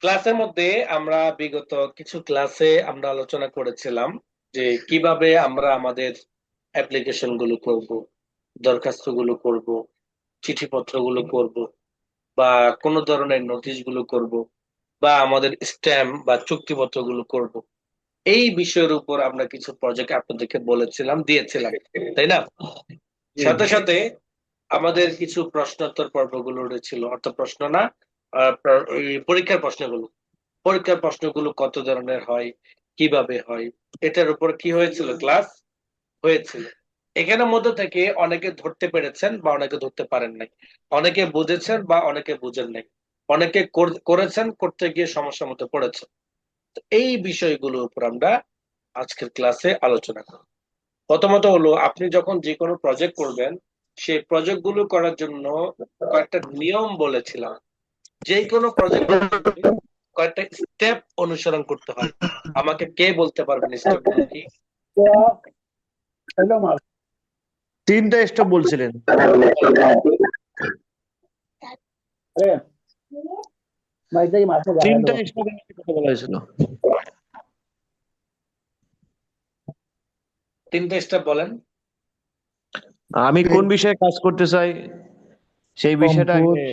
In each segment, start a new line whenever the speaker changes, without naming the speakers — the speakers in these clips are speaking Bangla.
ক্লাসের মধ্যে আমরা বিগত কিছু ক্লাসে আমরা আলোচনা করেছিলাম যে কিভাবে আমরা আমাদের অ্যাপ্লিকেশন গুলো করব, দরখাস্ত গুলো করব, চিঠিপত্র গুলো করব, বা কোনো ধরনের নোটিশ গুলো করব, বা আমাদের স্ট্যাম্প বা চুক্তিপত্র গুলো করব। এই বিষয়ের উপর আমরা কিছু প্রজেক্ট আপনাদেরকে বলেছিলাম, দিয়েছিলাম, তাই না? সাথে সাথে আমাদের কিছু প্রশ্নোত্তর পর্বগুলো ছিল, অর্থাৎ প্রশ্ন না, এই পরীক্ষার প্রশ্নগুলো। পরীক্ষার প্রশ্নগুলো কত ধরনের হয়, কিভাবে হয়, এটার উপর কি হয়েছিল, ক্লাস হয়েছিল। এখানের মধ্যে থেকে অনেকে ধরতে পেরেছেন বা অনেকে ধরতে পারেন নাই, অনেকে বুঝেছেন বা অনেকে বুঝেন নাই, অনেকে করেছেন, করতে গিয়ে সমস্যার মধ্যে পড়েছেন। তো এই বিষয়গুলোর উপর আমরা আজকের ক্লাসে আলোচনা করব। প্রথমত হলো, আপনি যখন যে কোনো প্রজেক্ট করবেন, সেই প্রজেক্ট গুলো করার জন্য কয়েকটা নিয়ম বলেছিলাম। যে কোনো প্রজেক্ট কয়েকটা স্টেপ অনুসরণ করতে হয়। আমাকে কে বলতে পারবেন স্টেপ গুলো কি?
তিনটা স্টেপ বলছিলেন। তিনটা স্টেপ কথা বলা হয়েছিল।
তিনটা স্টেপ বলেন।
আমি কোন বিষয়ে কাজ করতে চাই সেই বিষয়টা আগে,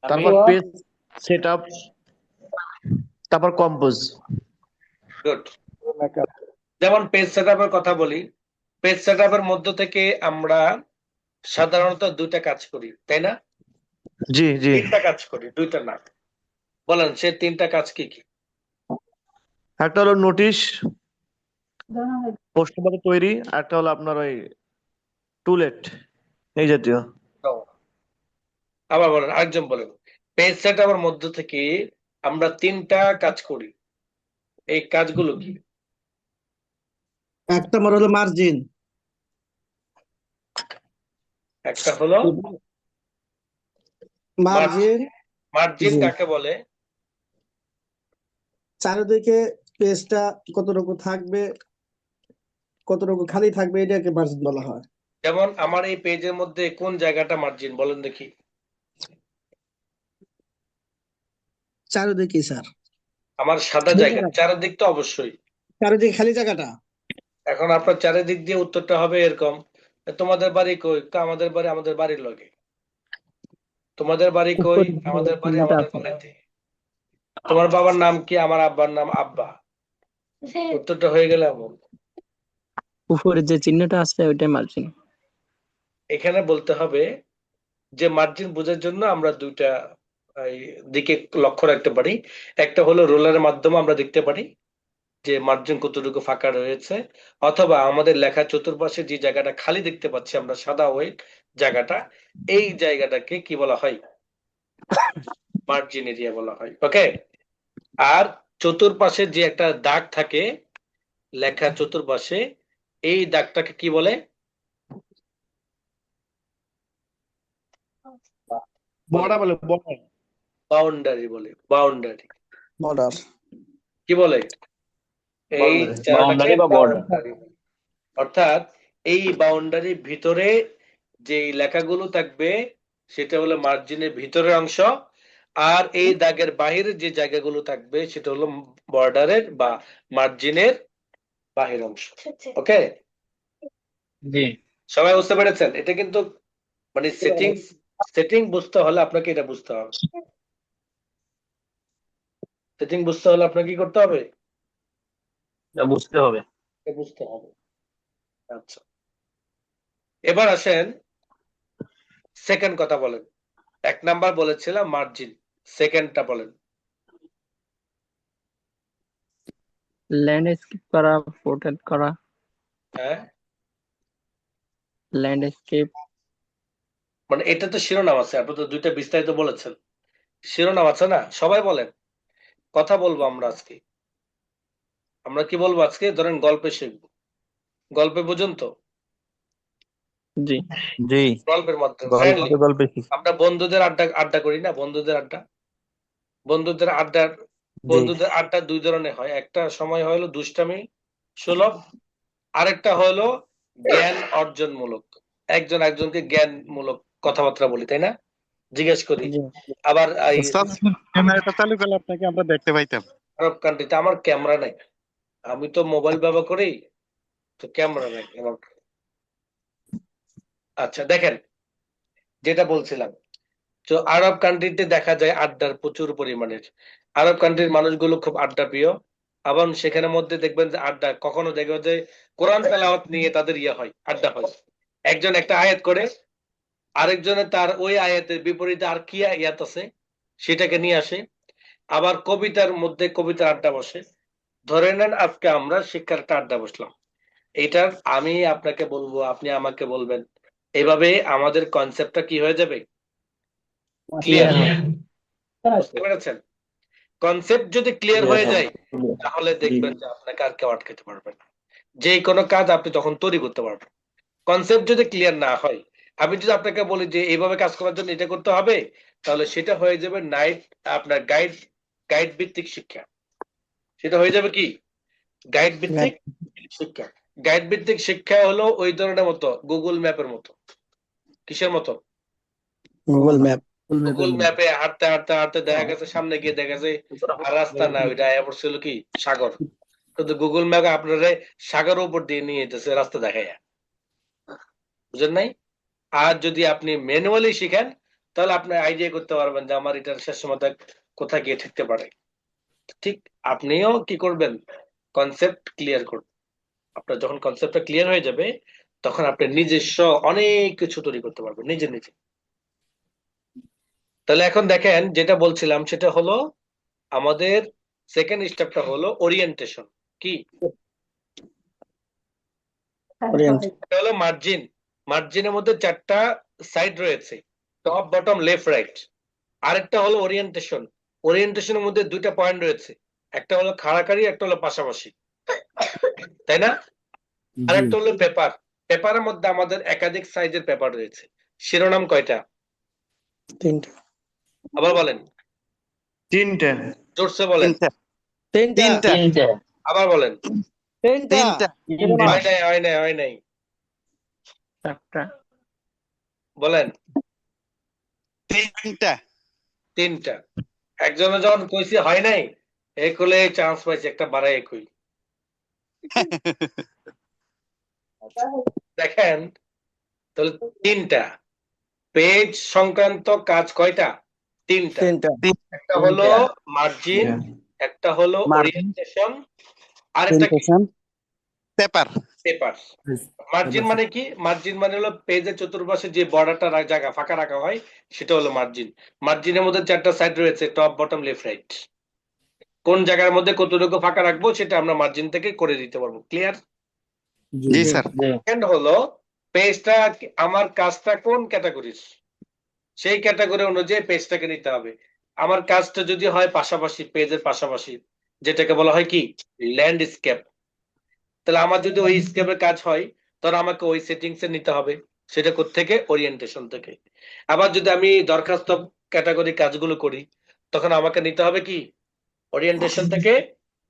তারপর পেজ সেটআপ, তারপর কম্পোজ।
গুড। যেমন পেজ সেটআপের কথা বলি, পেজ সেটআপের মধ্য থেকে আমরা সাধারণত দুইটা কাজ করি, তাই না?
জি জি।
তিনটা কাজ করি, দুইটা না। বলেন সে তিনটা কাজ কি কি?
একটা হলো নোটিশ, প্রশ্নপত্র তৈরি, আর একটা হলো আপনার ওই টুলেট, এই জাতীয়।
আবার বলেন, আরেকজন বলেন। পেজ সেটআপের মধ্য থেকে আমরা তিনটা কাজ করি, এই কাজগুলো কি?
একটা আমার হলো মার্জিন,
একটা হলো
মার্জিন
মার্জিন।
জি,
কাকে বলে?
চারিদিকে পেজটা কতটুকু থাকবে, কতটুকু খালি থাকবে, এটাকে মার্জিন বলা হয়।
যেমন আমার এই পেজের মধ্যে কোন জায়গাটা মার্জিন বলেন দেখি?
চারিদিকে স্যার,
আমার সাদা
খালি
জায়গা,
জায়গা,
চারিদিক তো অবশ্যই।
চারিদিকে খালি জায়গাটা।
এখন আপনার চারিদিক দিয়ে উত্তরটা হবে এরকম, তোমাদের বাড়ি কই? আমাদের বাড়ি আমাদের বাড়ির লগে। তোমাদের বাড়ি কই? আমাদের বাড়ি আমাদের বাড়িতে। তোমার বাবার নাম কি? আমার আব্বার নাম আব্বা। উত্তরটা হয়ে গেল এমন।
উপরে যে চিহ্নটা আছে ওইটাই মার্জিন।
এখানে বলতে হবে যে মার্জিন বোঝার জন্য আমরা দুইটা দিকে লক্ষ্য রাখতে পারি। একটা হলো রোলারের মাধ্যমে আমরা দেখতে পারি যে মার্জিন কতটুকু ফাঁকা রয়েছে, অথবা আমাদের লেখা চতুর্পাশে যে জায়গাটা খালি দেখতে পাচ্ছি আমরা, সাদা ওই জায়গাটা, এই জায়গাটাকে কি বলা হয়? মার্জিন এরিয়া বলা হয়। ওকে। আর চতুর্পাশে যে একটা দাগ থাকে লেখা চতুর্পাশে, এই দাগটাকে কি বলে?
বর্ডার বলে, বর্ডার।
বাউন্ডারি বলে, বাউন্ডারি।
বর্ডার।
কি বলে? এই জায়গাটাকে
বাউন্ডারি বা বর্ডার।
বাউন্ডারি। অর্থাৎ এই বাউন্ডারির ভিতরে যে লেখাগুলো থাকবে সেটা হলো মার্জিনের ভিতরের অংশ, আর এই দাগের বাহিরে যে জায়গাগুলো থাকবে সেটা হলো বর্ডারের বা মার্জিনের বাহির অংশ। ওকে,
জি।
সবাই বুঝতে পেরেছেন? এটা কিন্তু মানে সেটিং বুঝতে হলে আপনাকে এটা বুঝতে হবে। সেটিং বুঝতে হলে আপনাকে কি করতে হবে?
বুঝতে হবে।
বুঝতে হবে। আচ্ছা, এবার আসেন সেকেন্ড কথা বলেন। এক নাম্বার বলেছিলাম মার্জিন, সেকেন্ডটা বলেন।
ল্যান্ডস্কেপ করা, পোর্ট্রেট করা।
হ্যাঁ,
ল্যান্ডস্কেপ
মানে এটা তো শিরোনাম আছে, আপনি তো দুইটা বিস্তারিত বলেছেন। শিরোনাম আছে না? সবাই বলেন। কথা বলবো আমরা আজকে। আমরা কি বলবো আজকে? ধরেন গল্পে শিখবো। গল্পে বুঝুন তো?
জি
জি।
গল্পের মাধ্যমে ফ্রেন্ডলি
গল্পে
আমরা বন্ধুদের আড্ডা আড্ডা করি না? বন্ধুদের আড্ডা, বন্ধুদের আড্ডার
জি
বন্ধুদের আড্ডা দুই ধরনের হয়। একটা সময় হলো দুষ্টামি সুলভ, আরেকটা হলো জ্ঞান অর্জনমূলক। একজন একজনকে জ্ঞানমূলক কথাবার্তা বলি, তাই না? জিজ্ঞেস করি।
জি।
আবার এই
উস্তাদ ক্যামেরাটা চালু করলে আপনাকে আমরা দেখতে পাইতাম।
আরব কান্ট্রিতে আমার ক্যামেরা নাই, আমি তো মোবাইল ব্যবহার করি, তো ক্যামেরা নাই আমার। আচ্ছা দেখেন, যেটা বলছিলাম, তো আরব কান্ট্রিতে দেখা যায় আড্ডার প্রচুর পরিমাণের, আরব কান্ট্রির মানুষগুলো খুব আড্ডা প্রিয়। এবং সেখানের মধ্যে দেখবেন যে আড্ডা, কখনো দেখবেন যে কোরআন তেলাওয়াত নিয়ে তাদের হয়, আড্ডা হয়। একজন একটা আয়াত করে, আরেকজনের তার ওই আয়াতের বিপরীতে আর কি আয়াত আছে সেটাকে নিয়ে আসে। আবার কবিতার মধ্যে কবিতার আড্ডা বসে। ধরে নেন আজকে আমরা শিক্ষার একটা আড্ডা বসলাম, এইটার আমি আপনাকে বলবো, আপনি আমাকে বলবেন, এভাবে আমাদের কনসেপ্টটা কি হয়ে যাবে? ক্লিয়ার। বুঝতে পেরেছেন? কনসেপ্ট যদি ক্লিয়ার হয়ে যায়, তাহলে দেখবেন যে আপনাকে আর কেউ আটকাতে পারবে না, যে কোনো কাজ আপনি তখন তৈরি করতে পারবেন। কনসেপ্ট যদি ক্লিয়ার না হয়, আমি যদি আপনাকে বলি যে এইভাবে কাজ করার জন্য এটা করতে হবে, তাহলে সেটা হয়ে যাবে আপনার গাইড ভিত্তিক শিক্ষা। সেটা হয়ে যাবে কি? গাইড ভিত্তিক শিক্ষা। গাইড ভিত্তিক শিক্ষা হলো ওই ধরনের মতো, গুগল ম্যাপের মতো। কিসের মতো?
Google map.
গুগল ম্যাপে হাঁটতে হাঁটতে হাঁটতে দেখা গেছে সামনে গিয়ে দেখা যায় আর রাস্তা না, ওইটা আয়া পড়ছিল কি সাগর। কিন্তু গুগল ম্যাপে আপনারা সাগরের উপর দিয়ে নিয়ে যেতেছে রাস্তা দেখায়। বুঝেন নাই? আর যদি আপনি ম্যানুয়ালি শিখেন, তাহলে আপনি আইডিয়া করতে পারবেন যে আমার এটার শেষ সময় কোথায় গিয়ে ঠেকতে পারে। ঠিক আপনিও কি করবেন? কনসেপ্ট ক্লিয়ার করবেন। আপনার যখন কনসেপ্টটা ক্লিয়ার হয়ে যাবে, তখন আপনি নিজস্ব অনেক কিছু তৈরি করতে পারবেন নিজে নিজে। তাহলে এখন দেখেন, যেটা বলছিলাম সেটা হলো আমাদের সেকেন্ড স্টেপটা হলো ওরিয়েন্টেশন। কি?
ওরিয়েন্ট।
এটা হলো মার্জিন। মার্জিনের মধ্যে 4টা সাইড রয়েছে, টপ, বটম, লেফট, রাইট। আরেকটা হলো ওরিয়েন্টেশন। ওরিয়েন্টেশনের মধ্যে 2টা পয়েন্ট রয়েছে, একটা হলো খাড়াখাড়ি, একটা হলো পাশাপাশি, তাই না? আরেকটা হলো পেপার। পেপারের মধ্যে আমাদের একাধিক সাইজের পেপার রয়েছে। শিরোনাম কয়টা?
3টা।
আবার বলেন,
3টে।
জোরসে বলেন।
3টা।
আবার বলেন।
3টা।
হয় নাই, হয় নাই, হয় নাই,
4টা।
বলেন।
3টা।
3টা। একজনে যখন কইছি হয় নাই, এই কোলে চান্স পাইছে একটা বাড়াই কই। দেখেন, তাহলে 3টা পেজ সংক্রান্ত কাজ কয়টা? 3টা।
3টা।
একটা হলো মার্জিন, একটা হলো ওরিয়েন্টেশন, আরেকটা কি?
পেপার।
পেপার। মার্জিন মানে কি? মার্জিন মানে হলো পেজের চতুর্পাশে যে বর্ডারটা জায়গা ফাঁকা রাখা হয়, সেটা হলো মার্জিন। মার্জিনের মধ্যে 4টা সাইড রয়েছে, টপ, বটম, লেফট, রাইট। কোন জায়গার মধ্যে কতটুকু ফাঁকা রাখবো সেটা আমরা মার্জিন থেকে করে দিতে পারবো। ক্লিয়ার?
জি স্যার।
সেকেন্ড হলো পেজটা, আমার কাজটা কোন ক্যাটাগরির, সেই ক্যাটাগরি অনুযায়ী পেজটাকে নিতে হবে। আমার কাজটা যদি হয় পাশাপাশি, পেজের পাশাপাশি, যেটাকে বলা হয় কি ল্যান্ডস্কেপ, তাহলে আমার যদি ওই স্কেপের কাজ হয়, তাহলে আমাকে ওই সেটিংস এ নিতে হবে। সেটা থেকে ওরিয়েন্টেশন থেকে। আবার যদি আমি দরখাস্ত ক্যাটাগরি কাজগুলো করি, তখন আমাকে নিতে হবে কি ওরিয়েন্টেশন থেকে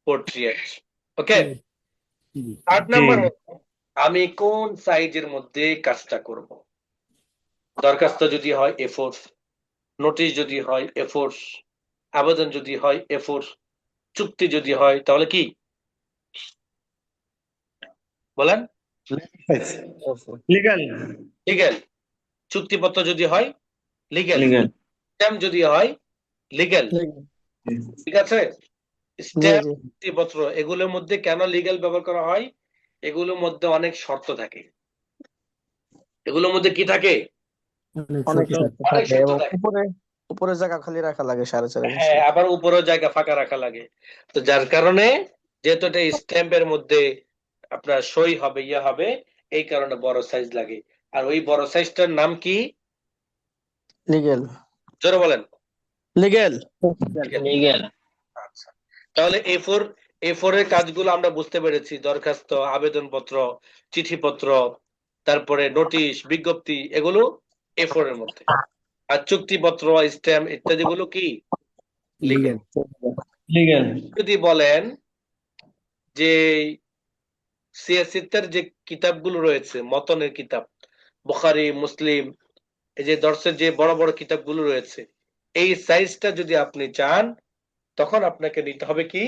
পোর্ট্রেট। ওকে। থার্ড নাম্বার, আমি কোন সাইজের মধ্যে কাজটা করব। দরখাস্ত যদি হয় A4, নোটিশ যদি হয় A4, আবেদন যদি হয় A4, চুক্তি যদি হয় তাহলে কি বলেন?
লিগ্যাল।
লিগ্যাল। চুক্তিপত্র যদি হয় লিগ্যাল,
লিগ্যাল।
স্ট্যাম্প যদি হয় লিগ্যাল। ঠিক আছে?
জি
স্ট্যাম্প,
জি।
চুক্তিপত্র, এগুলোর মধ্যে কেন লিগ্যাল ব্যবহার করা হয়? এগুলোর মধ্যে অনেক শর্ত থাকে। এগুলোর মধ্যে কি থাকে?
অনেক শর্ত
অনেক
থাকে
শর্ত
এবং
থাকে।
উপরে জায়গা খালি রাখা লাগে 4.5 ইঞ্চি।
হ্যাঁ, আবার উপরেও জায়গা ফাঁকা রাখা লাগে। তো যার কারণে, যেহেতু এটা স্ট্যাম্পের মধ্যে আপনার সই হবে, ইয়ে হবে, এই কারণে বড় সাইজ লাগে। আর ওই বড় সাইজটার নাম কি?
লিগেল।
জোরে বলেন।
লিগেল।
লিগ্যাল।
আচ্ছা, তাহলে A4 এর কাজগুলো আমরা বুঝতে পেরেছি। দরখাস্ত, আবেদনপত্র, চিঠিপত্র, তারপরে নোটিশ, বিজ্ঞপ্তি, এগুলো A4 এর মধ্যে। আর চুক্তিপত্র, স্ট্যাম্প ইত্যাদি গুলো কি লিগ্যাল।
লিগ্যাল।
যদি বলেন যে সিয়াসিত্তার যে কিতাবগুলো রয়েছে, মতনের কিতাব, বুখারী, মুসলিম, এই যে দর্শের যে বড় বড় কিতাবগুলো রয়েছে, এই সাইজটা যদি আপনি চান তখন আপনাকে নিতে হবে কি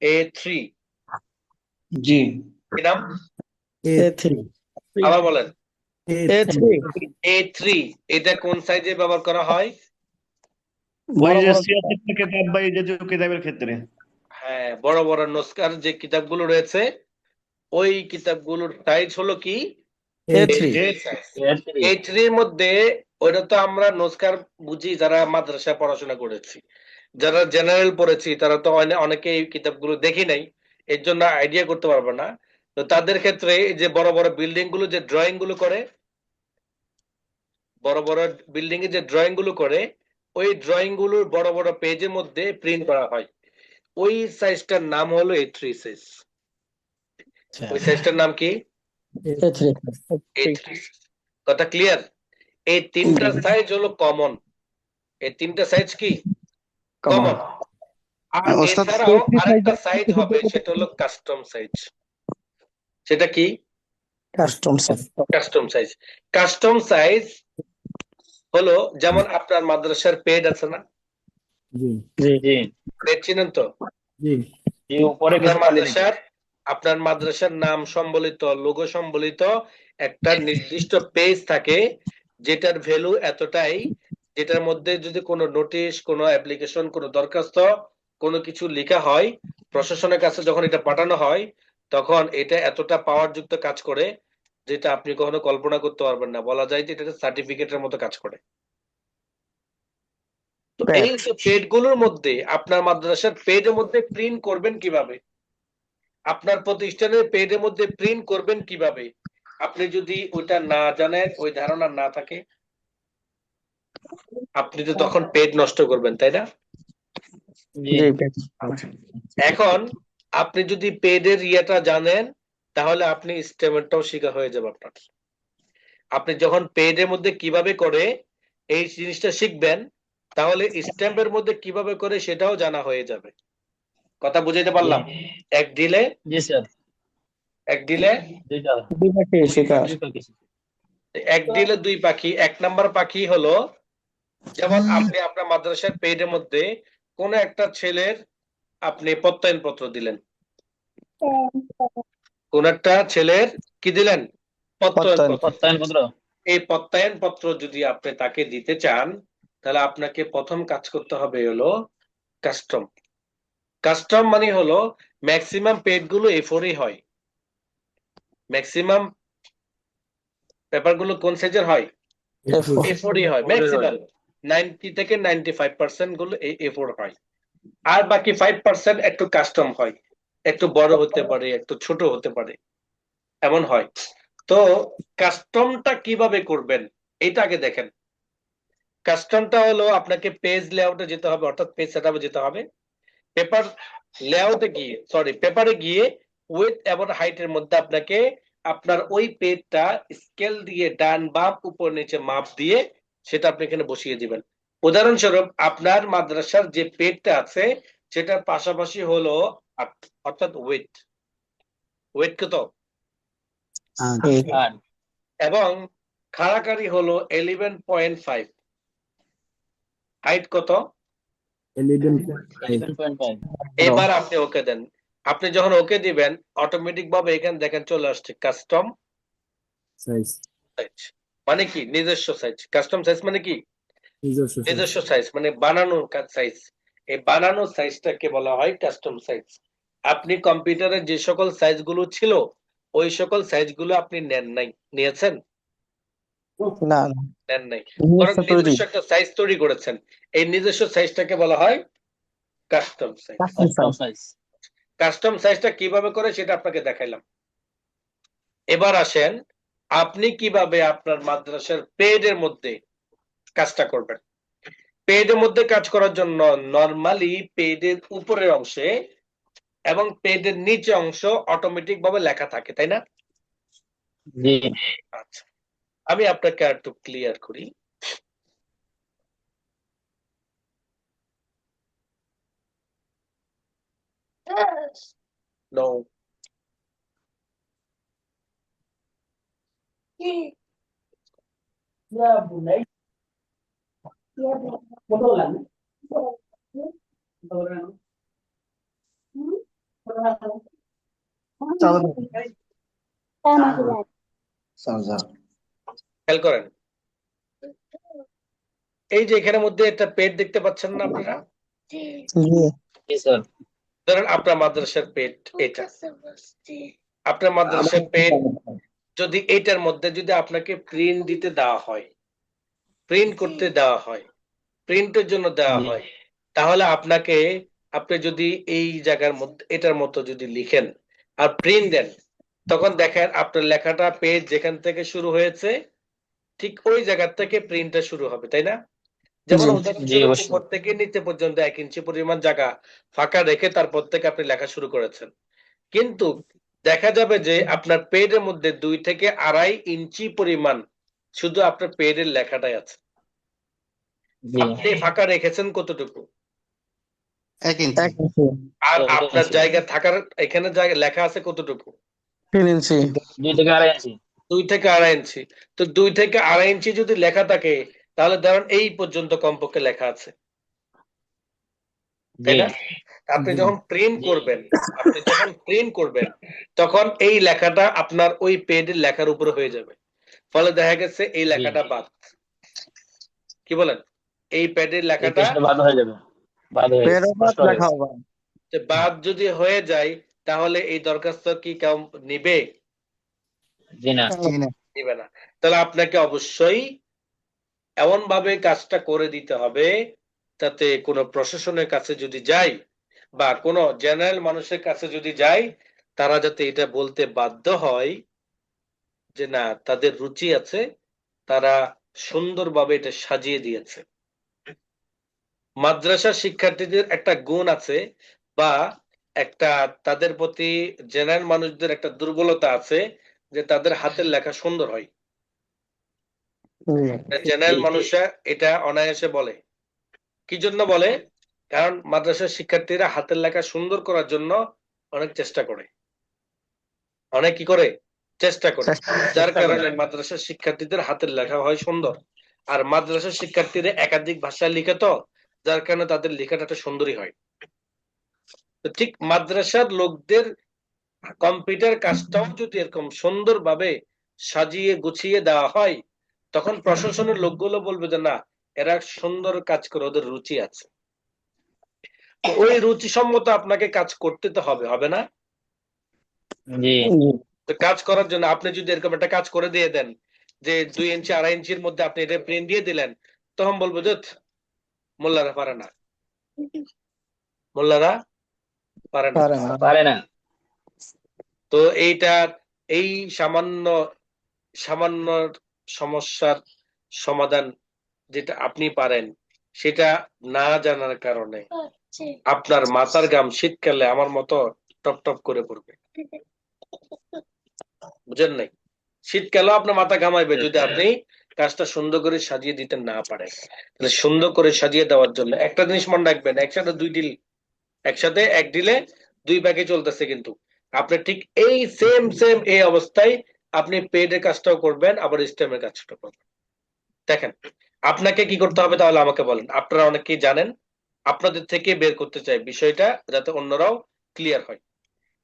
A3।
জি।
কি নাম?
A3
আবার বলেন।
A3
A3 এটা কোন সাইজে ব্যবহার করা হয়?
ওই
বড়
যে
বড়
সিয়াসতের কিতাব বা এই জাতীয় কিতাবের ক্ষেত্রে।
হ্যাঁ, বড় বড় নুসখার যে কিতাবগুলো রয়েছে ওই কিতাবগুলোর সাইজ হলো কি
A3
A3 এর মধ্যে। ওইটা তো আমরা নুসখার বুঝি যারা মাদ্রাসায় পড়াশোনা করেছি। যারা জেনারেল পড়েছি তারা তো অনেকে এই কিতাবগুলো দেখি নাই, এর জন্য আইডিয়া করতে পারবে না। তো তাদের ক্ষেত্রে এই যে বড় বড় বিল্ডিং গুলো যে ড্রয়িং গুলো করে, বড় বড় বিল্ডিং এর যে ড্রয়িং গুলো করে, ওই ড্রয়িং গুলোর বড় বড় পেজের মধ্যে প্রিন্ট করা হয়। ওই সাইজটার নাম হলো A3 সাইজ। ওই সাইজটার নাম কি?
A3
A3। কথা ক্লিয়ার? এই তিনটা সাইজ হলো কমন। এই তিনটা সাইজ কি কমন। আর
ওস্তাদ
এছাড়াও আরেকটা সাইজ হবে, সেটা হলো কাস্টম সাইজ। সেটা কি?
Custom size
custom size. Custom size হলো যেমন আপনার মাদ্রাসার পেড আছে না?
জি
জি জি
পেড চিনেন তো?
জি
আপনার মাদ্রাসার নাম সম্বলিত, লোগো সম্বলিত একটা নির্দিষ্ট পেজ থাকে, যেটার ভ্যালু এতটাই, যেটার মধ্যে যদি কোনো নোটিশ, কোনো অ্যাপ্লিকেশন, কোনো দরখাস্ত, কোনো কিছু লেখা হয়, প্রশাসনের কাছে যখন এটা পাঠানো হয় তখন এটা এতটা পাওয়ার যুক্ত কাজ করে যেটা আপনি কখনো কল্পনা করতে পারবেন না। বলা যায় যে এটা সার্টিফিকেটের মতো কাজ করে। তো এই যে পেড গুলোর মধ্যে আপনার মাদ্রাসার পেজের মধ্যে প্রিন্ট করবেন কিভাবে, আপনার প্রতিষ্ঠানের পেজের মধ্যে প্রিন্ট করবেন কিভাবে, আপনি যদি ওইটা না জানেন, ওই ধারণা না থাকে, আপনি তো তখন পেজ নষ্ট করবেন, তাই না?
জি
এখন আপনি যদি পেজের ইয়েটা জানেন তাহলে আপনি স্টেটমেন্টটাও শিখা হয়ে যাবে আপনার। আপনি যখন পেজের মধ্যে কিভাবে করে এই জিনিসটা শিখবেন, তাহলে স্ট্যাম্পের মধ্যে কিভাবে করে সেটাও জানা হয়ে যাবে। কথা বুঝাইতে পারলাম? এক দিলে
জি স্যার
এক দিলে
দুইটা
এক দিলে দুই পাখি। এক নাম্বার পাখি হলো, যেমন আপনি আপনার মাদ্রাসার পেজের মধ্যে কোন একটা ছেলের আপনি প্রত্যয়ন পত্র দিলেন, কোন একটা ছেলের কি দিলেন? প্রত্যয়ন পত্র।
প্রত্যয়নপত্র
এই প্রত্যয়ন পত্র যদি আপনি তাকে দিতে চান তাহলে আপনাকে প্রথম কাজ করতে হবে হলো কাস্টম। কাস্টম মানে হলো ম্যাক্সিমাম পেজ গুলো A4 হয়। ম্যাক্সিমাম পেপার গুলো কোন সাইজের হয়? A4 হয় ম্যাক্সিমাম। 90 থেকে 95% গুলো A4 হয়। আর বাকি 5% একটু কাস্টম হয়, একটু বড় হতে পারে, একটু ছোট হতে পারে, এমন হয়। তো কাস্টমটা কিভাবে করবেন এটা আগে দেখেন। কাস্টমটা হলো আপনাকে পেজ লেআউটে যেতে হবে, অর্থাৎ পেজ সেটআপে যেতে হবে। পেপার লেআউটে গিয়ে, সরি পেপারে গিয়ে উইডথ এবং হাইটের মধ্যে আপনাকে আপনার ওই পেজটা স্কেল দিয়ে ডান বাম উপর নিচে মাপ দিয়ে সেটা আপনি এখানে বসিয়ে দিবেন। উদাহরণস্বরূপ আপনার মাদ্রাসার যে পেজটা আছে সেটার পাশাপাশি হলো অর্থাৎ ওয়েট, ওয়েট কত,
আর
এবং খাড়াকারি হলো 11.5, হাইট কত,
11.5
এবার আপনি ওকে দেন। আপনি যখন ওকে দিবেন অটোমেটিক ভাবে এখানে দেখেন চলে আসছে কাস্টম সাইজ। মানে কি? নিজস্ব সাইজ। কাস্টম সাইজ মানে কি? নিজস্ব সাইজ, মানে বানানো সাইজ। এই বানানো সাইজটাকে বলা হয় কাস্টম সাইজ। আপনি কম্পিউটারে যে সকল সাইজ গুলো ছিল ওই সকল সাইজ গুলো আপনি নেন নাই, নিয়েছেন?
না
নেন নাই, বরং নিজস্ব একটা সাইজ তৈরি করেছেন। এই নিজস্ব সাইজটাকে বলা হয় custom size.
Custom size
custom সাইজটা কিভাবে করে সেটা আপনাকে দেখাইলাম। এবার আসেন আপনি কিভাবে আপনার মাদ্রাসার পেজের মধ্যে কাজটা করবেন। পেজের মধ্যে কাজ করার জন্য নরমালি পেজের উপরের অংশে এবং পেজের নিচে অংশ অটোমেটিক ভাবে লেখা থাকে, তাই না?
জি
আচ্ছা, আমি আপনাকে আর একটু ক্লিয়ার করি। No. খেয়াল করেন, এই যে এখানের মধ্যে একটা পেট দেখতে পাচ্ছেন না আপনারা?
জি স্যার।
ধরেন আপনার মাদ্রাসার পেট এটা, আপনার মাদ্রাসার পেট যদি এইটার মধ্যে যদি আপনাকে প্রিন্ট দিতে দেওয়া হয়, প্রিন্ট করতে দেওয়া হয়, প্রিন্টের জন্য দেওয়া হয়, তাহলে আপনাকে, আপনি যদি এই জায়গার মধ্যে এটার মতো যদি লিখেন আর প্রিন্ট দেন, তখন দেখেন আপনার লেখাটা পেজ যেখান থেকে শুরু হয়েছে ঠিক ওই জায়গা থেকে প্রিন্টটা শুরু হবে, তাই না? যেমন
জি।
উদাহরণস্বরূপ
অবশ্যই।
উপর থেকে নিচে পর্যন্ত 1 ইঞ্চি পরিমাণ জায়গা ফাঁকা রেখে তারপর থেকে আপনি লেখা শুরু করেছেন, কিন্তু দেখা যাবে যে আপনার পেজের মধ্যে 2 থেকে 2.5 ইঞ্চি পরিমাণ শুধু আপনার পেজের লেখাটাই আছে।
জি।
আপনি ফাঁকা রেখেছেন কতটুকু?
1 ইঞ্চি।
আর
এক
আপনার
ইঞ্চি।
জায়গা থাকার এখানে জায়গা লেখা আছে কতটুকু?
3 ইঞ্চি।
2 থেকে 2.5 ইঞ্চি।
2 থেকে 2.5 ইঞ্চি। তো 2 থেকে 2.5 ইঞ্চি যদি লেখা থাকে, তাহলে ধরেন এই পর্যন্ত কমপক্ষে লেখা আছে, তাই
জি।
না? আপনি
জি।
যখন প্রিন্ট
জি।
করবেন, আপনি যখন প্রিন্ট করবেন, তখন এই লেখাটা আপনার ওই পেজের লেখার উপরে হয়ে যাবে। ফলে দেখা গেছে এই
জি।
লেখাটা বাদ। কি বলেন? এই প্যাডের
এই
লেখাটা
পেজটা বাদ হয়ে যাবে। বাদ হয়ে
পেরো
নষ্ট হয়ে
লেখা
যাবে।
হবে।
বাদ যদি হয়ে যায়, তাহলে এই দরখাস্ত কি কেউ নিবে?
জি না।
জি না।
নিবে না। তাহলে আপনাকে অবশ্যই এমন ভাবে কাজটা করে দিতে হবে যাতে কোনো প্রশাসনের কাছে যদি যাই বা কোনো জেনারেল মানুষের কাছে যদি যাই, তারা যাতে এটা বলতে বাধ্য হয় যে না, তাদের রুচি আছে, তারা সুন্দরভাবে এটা সাজিয়ে দিয়েছে। মাদ্রাসা শিক্ষার্থীদের একটা গুণ আছে বা একটা তাদের প্রতি জেনারেল মানুষদের একটা দুর্বলতা আছে যে তাদের হাতের লেখা সুন্দর হয়। জেনারেল মানুষরা এটা অনায়াসে বলে। কি জন্য বলে? কারণ মাদ্রাসার শিক্ষার্থীরা হাতের লেখা সুন্দর করার জন্য অনেক চেষ্টা করে, অনেক কি করে চেষ্টা করে, যার কারণে মাদ্রাসার শিক্ষার্থীদের হাতের লেখা হয় সুন্দর। আর মাদ্রাসার শিক্ষার্থীরা একাধিক ভাষায় লিখে, তো যার কারণে তাদের লেখাটা একটা সুন্দরই হয়। তো ঠিক মাদ্রাসার লোকদের কম্পিউটার কাজটাও যদি এরকম সুন্দরভাবে সাজিয়ে গুছিয়ে দেওয়া হয়, তখন প্রশাসনের লোকগুলো বলবে যে না, এরা সুন্দর কাজ করে, ওদের রুচি আছে। তো ওই রুচি সম্মত আপনাকে কাজ করতে তো হবে, হবে না?
জি।
তো কাজ করার জন্য আপনি যদি এরকম একটা কাজ করে দিয়ে দেন যে 2 ইঞ্চি 2.5 ইঞ্চির মধ্যে আপনি এটা প্রিন্ট দিয়ে দিলেন, তখন বলবো যে মোল্লারা পারে না, মোল্লারা পারে না।
পারে না।
পারে না।
তো এইটা, এই সামান্য সামান্য সমস্যার সমাধান যেটা আপনি পারেন, সেটা না জানার কারণে আপনার মাথার ঘাম শীতকালে আমার মতো টপ টপ করে পড়বে। বুঝেন নাই? শীতকালেও আপনার মাথা ঘামাইবে যদি আপনি কাজটা সুন্দর করে সাজিয়ে দিতে না পারেন। তাহলে সুন্দর করে সাজিয়ে দেওয়ার জন্য একটা জিনিস মনে রাখবেন, একসাথে 2 ডিল, একসাথে 1 ডিলে 2 ব্যাগে চলতেছে, কিন্তু আপনি ঠিক এই সেম এই অবস্থায় আপনি পেডের কাজটাও করবেন, আবার স্টেমের কাজটাও করবেন। দেখেন, আপনাকে কি করতে হবে তাহলে আমাকে বলেন। আপনারা অনেকেই জানেন, আপনাদের থেকে বের করতে চাই বিষয়টা যাতে অন্যরাও ক্লিয়ার হয়।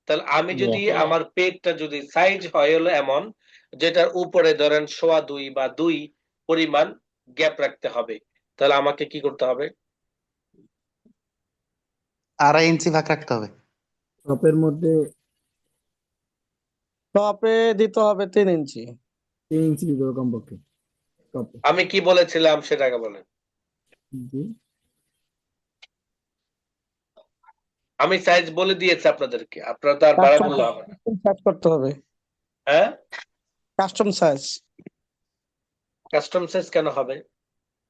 তাহলে আমি যদি আমার পেজটা যদি সাইজ হয় হলো এমন, যেটার উপরে ধরেন 2.25 বা 2 পরিমাণ গ্যাপ রাখতে হবে, তাহলে আমাকে কি করতে হবে?
2.5 ইঞ্চি ফাঁক রাখতে হবে।
টপের মধ্যে
টপে দিতে হবে 3 ইঞ্চি।
3 ইঞ্চি দিতে হবে কমপক্ষে টপে।
আমি কি বলেছিলাম সেটাকে বলেন।
জি।
আমি সাইজ বলে দিয়েছি আপনাদেরকে, আপনারা তো আর বাড়ায় বললে হবে না।
সাইজ করতে হবে।
হ্যাঁ,
কাস্টম সাইজ।
কাস্টম সাইজ কেন হবে?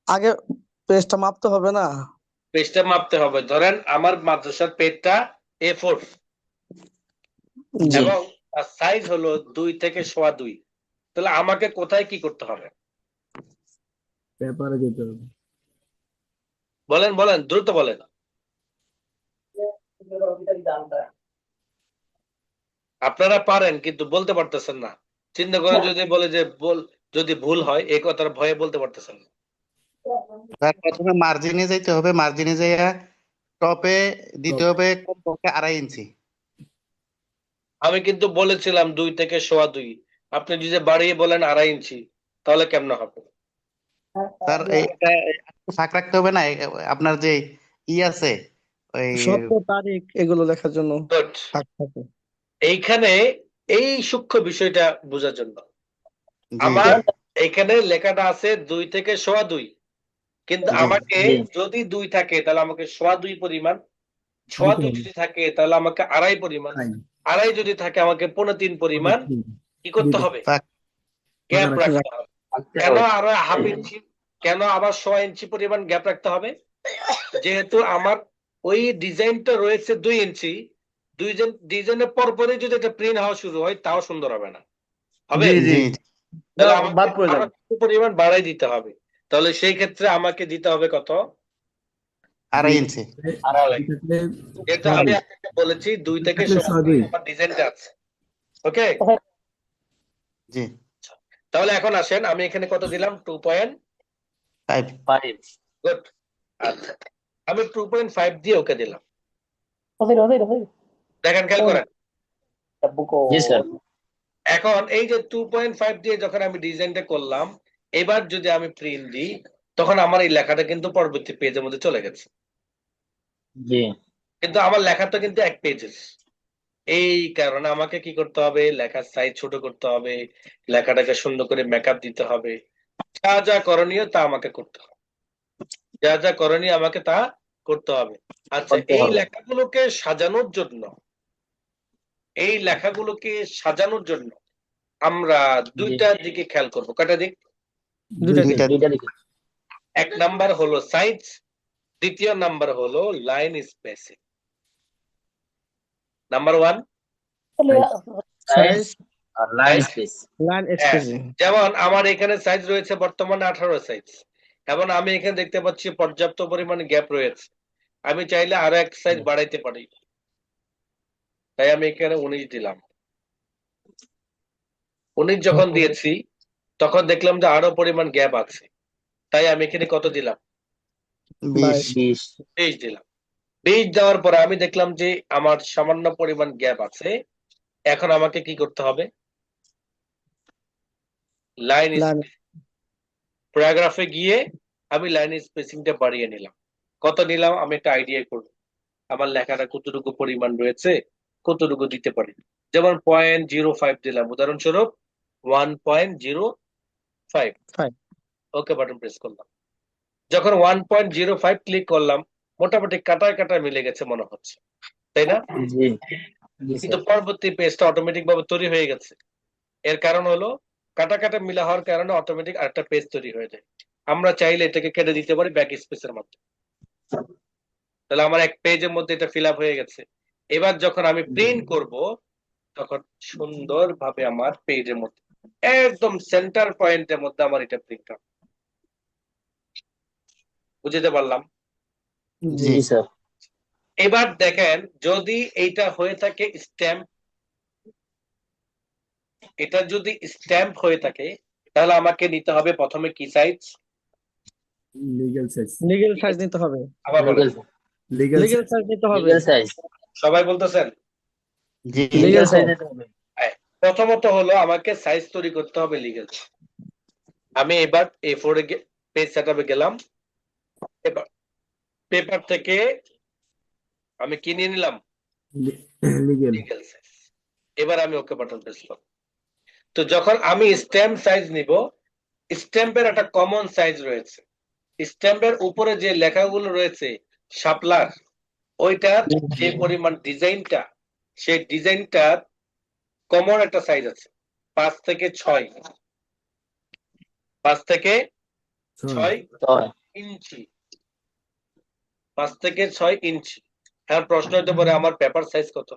আগে পেজটা মাপতে হবে না?
পেজটা মাপতে হবে। ধরেন আমার মাদ্রাসার পেজটা A4
জি।
এবং তার সাইজ হলো 2 থেকে 2.25, তাহলে আমাকে কোথায় কি করতে হবে?
পেপারে যেতে হবে।
বলেন বলেন, দ্রুত বলেন। আপনারা পারেন কিন্তু বলতে পারতেছেন না। চিন্তা করেন যদি বলে যে যদি ভুল হয় এই কথার ভয়ে বলতে পারতেছেন না।
স্যার প্রথমে মার্জিনে যাইতে হবে, মার্জিনে যাইয়া টপে দিতে হবে কমপক্ষে 2.5 ইঞ্চি।
আমি কিন্তু বলেছিলাম 2 থেকে 2.25, আপনি যদি বাড়িয়ে বলেন 2.5 ইঞ্চি, তাহলে কেমন হবে?
স্যার এটা একটু ফাঁক রাখতে হবে না? আপনার যে আছে ওই
সত্য তারিখ এগুলো লেখার জন্য
Good.
ফাঁক থাকে।
এইখানে এই সূক্ষ্ম বিষয়টা বোঝার জন্য
জি
আমার এখানে লেখাটা আছে 2 থেকে 2.25, কিন্তু
জি
আমাকে
জি।
যদি 2 থাকে তাহলে আমাকে 2.25 পরিমাণ, 2.25 যদি থাকে তাহলে আমাকে 2.5 পরিমাণ, 2.5 যদি থাকে আমাকে 3.25 পরিমাণ কি করতে হবে?
ফাঁক
গ্যাপ
রাখতে
রাখতে হবে। কেন আরো হাফ ইঞ্চি, কেন আবার 1.5 ইঞ্চি পরিমাণ গ্যাপ রাখতে হবে? যেহেতু আমার ওই ডিজাইনটা রয়েছে 2 ইঞ্চি, ডিজাইনের পরপরই যদি এটা প্রিন্ট হওয়া শুরু হয় তাও সুন্দর হবে না। হবে?
জি জি,
জি
তাহলে
বাদ
আমাকে
পড়ে
আরো
যাবে।
কিছু পরিমাণ বাড়াই দিতে হবে। তাহলে সেই ক্ষেত্রে আমাকে দিতে হবে কত?
2.5 ইঞ্চি।
যেটা আমি আপনাকে বলেছি 2 থেকে 2.25 আমার ডিজাইনটা আছে। ওকে?
জি
তাহলে এখন আসেন, আমি এখানে কত দিলাম? 2.5।
5।
গুড। আচ্ছা, আমি 2.5 দিয়ে ওকে দিলাম। দেখেন, খেয়াল করেন।
জি স্যার।
এখন এই যে 2.5 দিয়ে যখন আমি ডিজাইনটা করলাম, এবার যদি আমি প্রিন্ট দিই, তখন আমার এই লেখাটা কিন্তু পরবর্তী পেজের মধ্যে চলে গেছে।
জি
কিন্তু আমার লেখা তো কিন্তু 1 পেজের। এই কারণে আমাকে কি করতে হবে? লেখার সাইজ ছোট করতে হবে, লেখাটাকে সুন্দর করে মেকআপ দিতে হবে। যা যা করণীয় তা আমাকে করতে হবে, যা যা করণীয় আমাকে তা করতে হবে। আচ্ছা,
করতে
এই
হবে।
লেখাগুলোকে সাজানোর জন্য, এই লেখাগুলোকে সাজানোর জন্য আমরা দুইটা দিকে খেয়াল করবো। কয়টা দিক?
দুইটা
দুইটা দিকে।
1 নাম্বার হলো সাইজ, দ্বিতীয় নাম্বার হলো line spacing. Number 1
size
size,
আর লাইন স্পেস।
Line spacing.
যেমন আমার এখানে সাইজ রয়েছে বর্তমানে 18 সাইজ, এবং আমি এখানে দেখতে পাচ্ছি পর্যাপ্ত পরিমাণে গ্যাপ রয়েছে। আমি চাইলে আরো 1 সাইজ বাড়াইতে পারি, তাই আমি এখানে 19 দিলাম। 19 যখন দিয়েছি তখন দেখলাম যে আরো পরিমাণ গ্যাপ আছে, তাই আমি এখানে কত দিলাম?
20।
20।
20 দিলাম। 20 দেওয়ার পরে আমি দেখলাম যে আমার সামান্য পরিমাণ গ্যাপ আছে। এখন আমাকে কি করতে হবে? লাইন
লাইন
প্যারাগ্রাফে গিয়ে আমি লাইন স্পেসিংটা বাড়িয়ে নিলাম। কত নিলাম? আমি একটা আইডিয়া করব আমার লেখাটা কতটুকু পরিমাণ রয়েছে, কতটুকু দিতে পারি। যেমন 0.05 দিলাম, উদাহরণস্বরূপ 1.05।
5।
ওকে বাটন প্রেস করলাম। যখন 1.05 ক্লিক করলাম, মোটামুটি কাটায় কাটায় মিলে গেছে মনে হচ্ছে, তাই না?
জি জি
কিন্তু
স্যার।
পরবর্তী পেজটা অটোমেটিক ভাবে তৈরি হয়ে গেছে। এর কারণ হলো কাটা কাটা মিলা হওয়ার কারণে অটোমেটিক আরেকটা পেজ তৈরি হয়ে যায়। আমরা চাইলে এটাকে কেটে দিতে পারি ব্যাক স্পেসের মাধ্যমে। তাহলে আমার 1 পেজের মধ্যে এটা ফিল আপ হয়ে গেছে। এবার যখন আমি প্রিন্ট করব, তখন সুন্দরভাবে আমার পেজের মধ্যে একদম সেন্টার পয়েন্টের মধ্যে আমার এটা প্রিন্ট হবে। বুঝতে পারলাম?
জি।
জি স্যার।
এবার দেখেন, যদি এইটা হয়ে থাকে স্ট্যাম্প, এটা যদি স্ট্যাম্প হয়ে থাকে, তাহলে আমাকে নিতে হবে প্রথমে কি size?
Legal size.
Legal size নিতে হবে।
আবার বলেন।
লিগ্যাল
লিগেল সাইজ নিতে হবে।
Legal size.
সবাই বলতেছেন?
জি
লিগ্যাল
Legal
সাইজ
size।
নিতে হবে।
প্রথমত হলো আমাকে সাইজ তৈরি করতে হবে লিগ্যাল। আমি এবার A4 এ পেজ সেটআপে গেলাম। এবার পেপার থেকে আমি কি নিয়ে নিলাম?
লিগ্যাল।
Legal size. এবার আমি ওকে বাটন প্রেস করব। তো যখন আমি স্ট্যাম্প সাইজ নিব, স্ট্যাম্পের একটা কমন সাইজ রয়েছে। স্ট্যাম্পের উপরে যে লেখাগুলো রয়েছে শাপলার, ওইটার যে পরিমাণ ডিজাইনটা, সেই ডিজাইনটার কমন একটা সাইজ আছে 5 থেকে 6। 5 থেকে 6
ছয়।
ইঞ্চি। 5 থেকে 6 ইঞ্চি। এখন প্রশ্ন হতে পারে আমার পেপার সাইজ কত?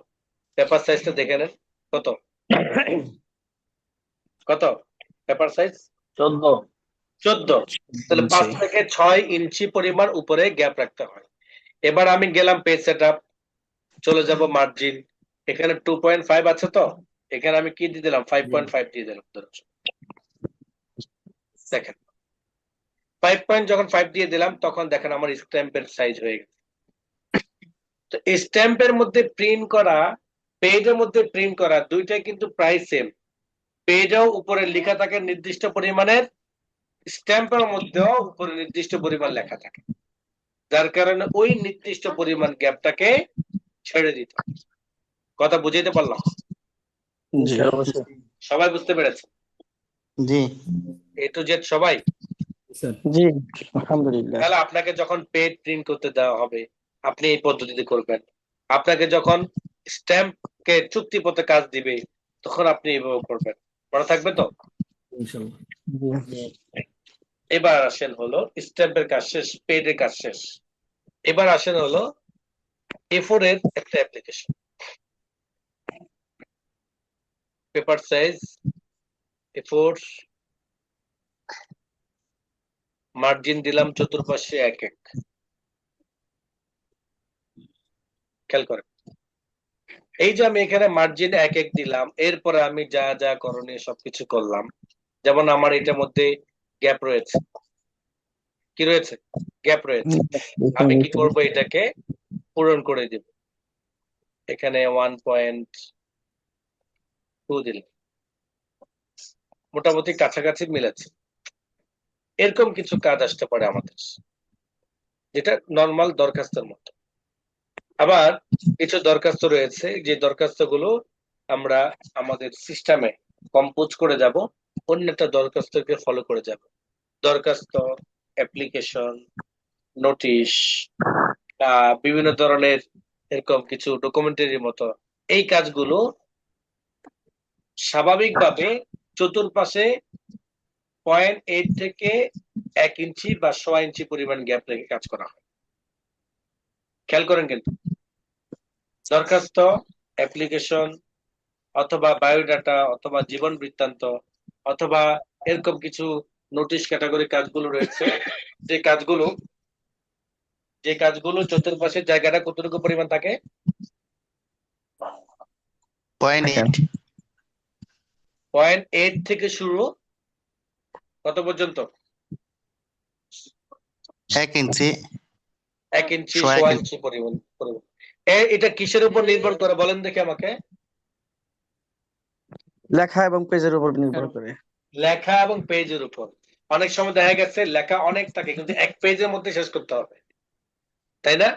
পেপার সাইজটা দেখে নেন। কত কত পেপার সাইজ?
14।
14। তাহলে 5 থেকে 6 ইঞ্চি পরিমাণ উপরে গ্যাপ রাখতে হয়। এবার আমি গেলাম পেজ সেটআপ, চলে যাব মার্জিন। এখানে 2.5 আছে, তো এখানে আমি কি দিয়ে দিলাম? 5.5 দিয়ে দিলাম। দেখেন 5 পয়েন্ট যখন 5 দিয়ে দিলাম তখন দেখেন আমার স্ট্যাম্পের সাইজ হয়ে গেছে। তো স্ট্যাম্পের মধ্যে প্রিন্ট করা, পেজের মধ্যে প্রিন্ট করা দুইটাই কিন্তু প্রায় সেম। পেজেও উপরে লেখা থাকে নির্দিষ্ট পরিমাণের, স্ট্যাম্পের মধ্যেও উপরে নির্দিষ্ট পরিমাণ লেখা থাকে, যার কারণে ওই নির্দিষ্ট পরিমাণ গ্যাপটাকে ছেড়ে দিতে হবে। কথা বুঝাইতে পারলাম?
জি
অবশ্যই।
সবাই বুঝতে পেরেছে?
জি
এ টু জেড সবাই?
স্যার
জি আলহামদুলিল্লাহ।
তাহলে আপনাকে যখন পেজ প্রিন্ট করতে দেওয়া হবে আপনি এই পদ্ধতিতে করবেন। আপনাকে যখন স্ট্যাম্পকে চুক্তিপত্রে কাজ দিবে তখন আপনি এইভাবে করবেন। মনে থাকবে তো?
ইনশাল্লাহ।
জি।
এবার আসেন হলো স্ট্যাম্পের কাজ শেষ, পেজের কাজ শেষ। এবার আসেন হলো A4 এর একটা application. Paper size A4, margin দিলাম চতুর্পাশে 1 1। খেয়াল করেন, এই যে আমি এখানে মার্জিন 1 1 দিলাম, এরপরে আমি যা যা করণীয় সবকিছু করলাম। যেমন আমার এটার মধ্যে গ্যাপ রয়েছে, কি রয়েছে? গ্যাপ রয়েছে। আমি কি করব? এটাকে পূরণ করে দেব। এখানে 1.2 দিলাম, মোটামুটি কাছাকাছি মিলেছে। এরকম কিছু কাজ আসতে পারে আমাদের, যেটা নর্মাল দরখাস্তের মতো। আবার কিছু দরখাস্ত রয়েছে যে দরখাস্তগুলো আমরা আমাদের সিস্টেমে কম্পোজ করে যাব, অন্য একটা দরখাস্তকে ফলো করে যাব। দরখাস্ত, অ্যাপ্লিকেশন, নোটিশ, বিভিন্ন ধরনের এরকম কিছু ডকুমেন্টারির মতো এই কাজগুলো স্বাভাবিকভাবে চতুর্পাশে 0.8 থেকে 1 ইঞ্চি বা 1.5 ইঞ্চি পরিমাণ গ্যাপ রেখে কাজ করা হয়। খেয়াল করেন কিন্তু দরখাস্ত, অ্যাপ্লিকেশন অথবা বায়োডাটা অথবা জীবন বৃত্তান্ত অথবা এরকম কিছু নোটিশ ক্যাটাগরি কাজগুলো রয়েছে, যে কাজগুলো চতুর্পাশের জায়গাটা কতটুকু পরিমাণ থাকে?
0.8
0.8 থেকে শুরু কত পর্যন্ত?
1 ইঞ্চি
1 ইঞ্চি,
1.5
1.5
ইঞ্চি।
ইঞ্চি পরিমাণ। এটা কিসের উপর নির্ভর করে বলেন দেখি আমাকে?
লেখা এবং পেজের উপর নির্ভর করে।
লেখা এবং পেজের উপর। অনেক সময় দেখা গেছে লেখা অনেক থাকে কিন্তু এক পেজের মধ্যে শেষ করতে হবে, তাই না?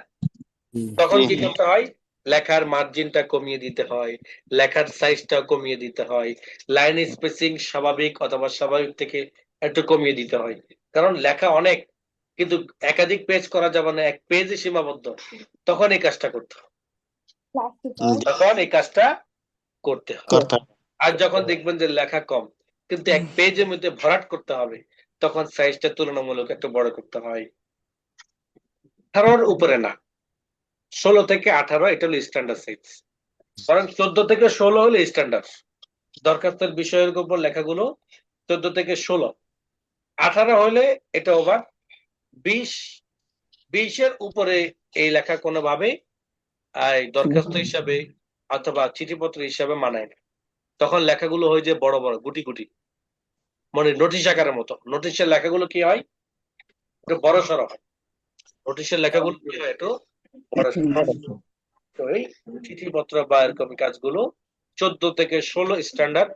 তখন কি করতে হয়? লেখার মার্জিনটা কমিয়ে দিতে হয়, লেখার সাইজটা কমিয়ে দিতে হয়, লাইন স্পেসিং স্বাভাবিক অথবা স্বাভাবিক থেকে একটু কমিয়ে দিতে হয়। কারণ লেখা অনেক কিন্তু একাধিক পেজ করা যাবে না, এক পেজে সীমাবদ্ধ। তখন এই কাজটা করতে হয়, তখন এই কাজটা করতে হয়।
করতে হবে।
আর যখন দেখবেন যে লেখা কম কিন্তু এক পেজের মধ্যে ভরাট করতে হবে, তখন সাইজটা তুলনামূলক একটু বড় করতে হয়। 18 উপরে না, 16 থেকে 18 এটা হলো স্ট্যান্ডার্ড সাইজ। বরং 14 থেকে 16 হলো স্ট্যান্ডার্ড। দরখাস্তের বিষয়ের উপর লেখাগুলো 14 থেকে 16। 18 হলে এটা ওভার। 20 এর উপরে এই লেখা কোনোভাবে দরখাস্ত হিসাবে অথবা চিঠিপত্র হিসাবে মানায় না। তখন লেখাগুলো হয়ে যায় বড় বড় গুটি গুটি, মানে নোটিশ আকারের মতো। নোটিশের লেখাগুলো কি হয়? একটু বড় সড়ো হয়। নোটিশের লেখাগুলো কি হয়? একটু বড় সড়ো। তো এই চিঠিপত্র বা এরকম কাজগুলো 14 থেকে 16 স্ট্যান্ডার্ড।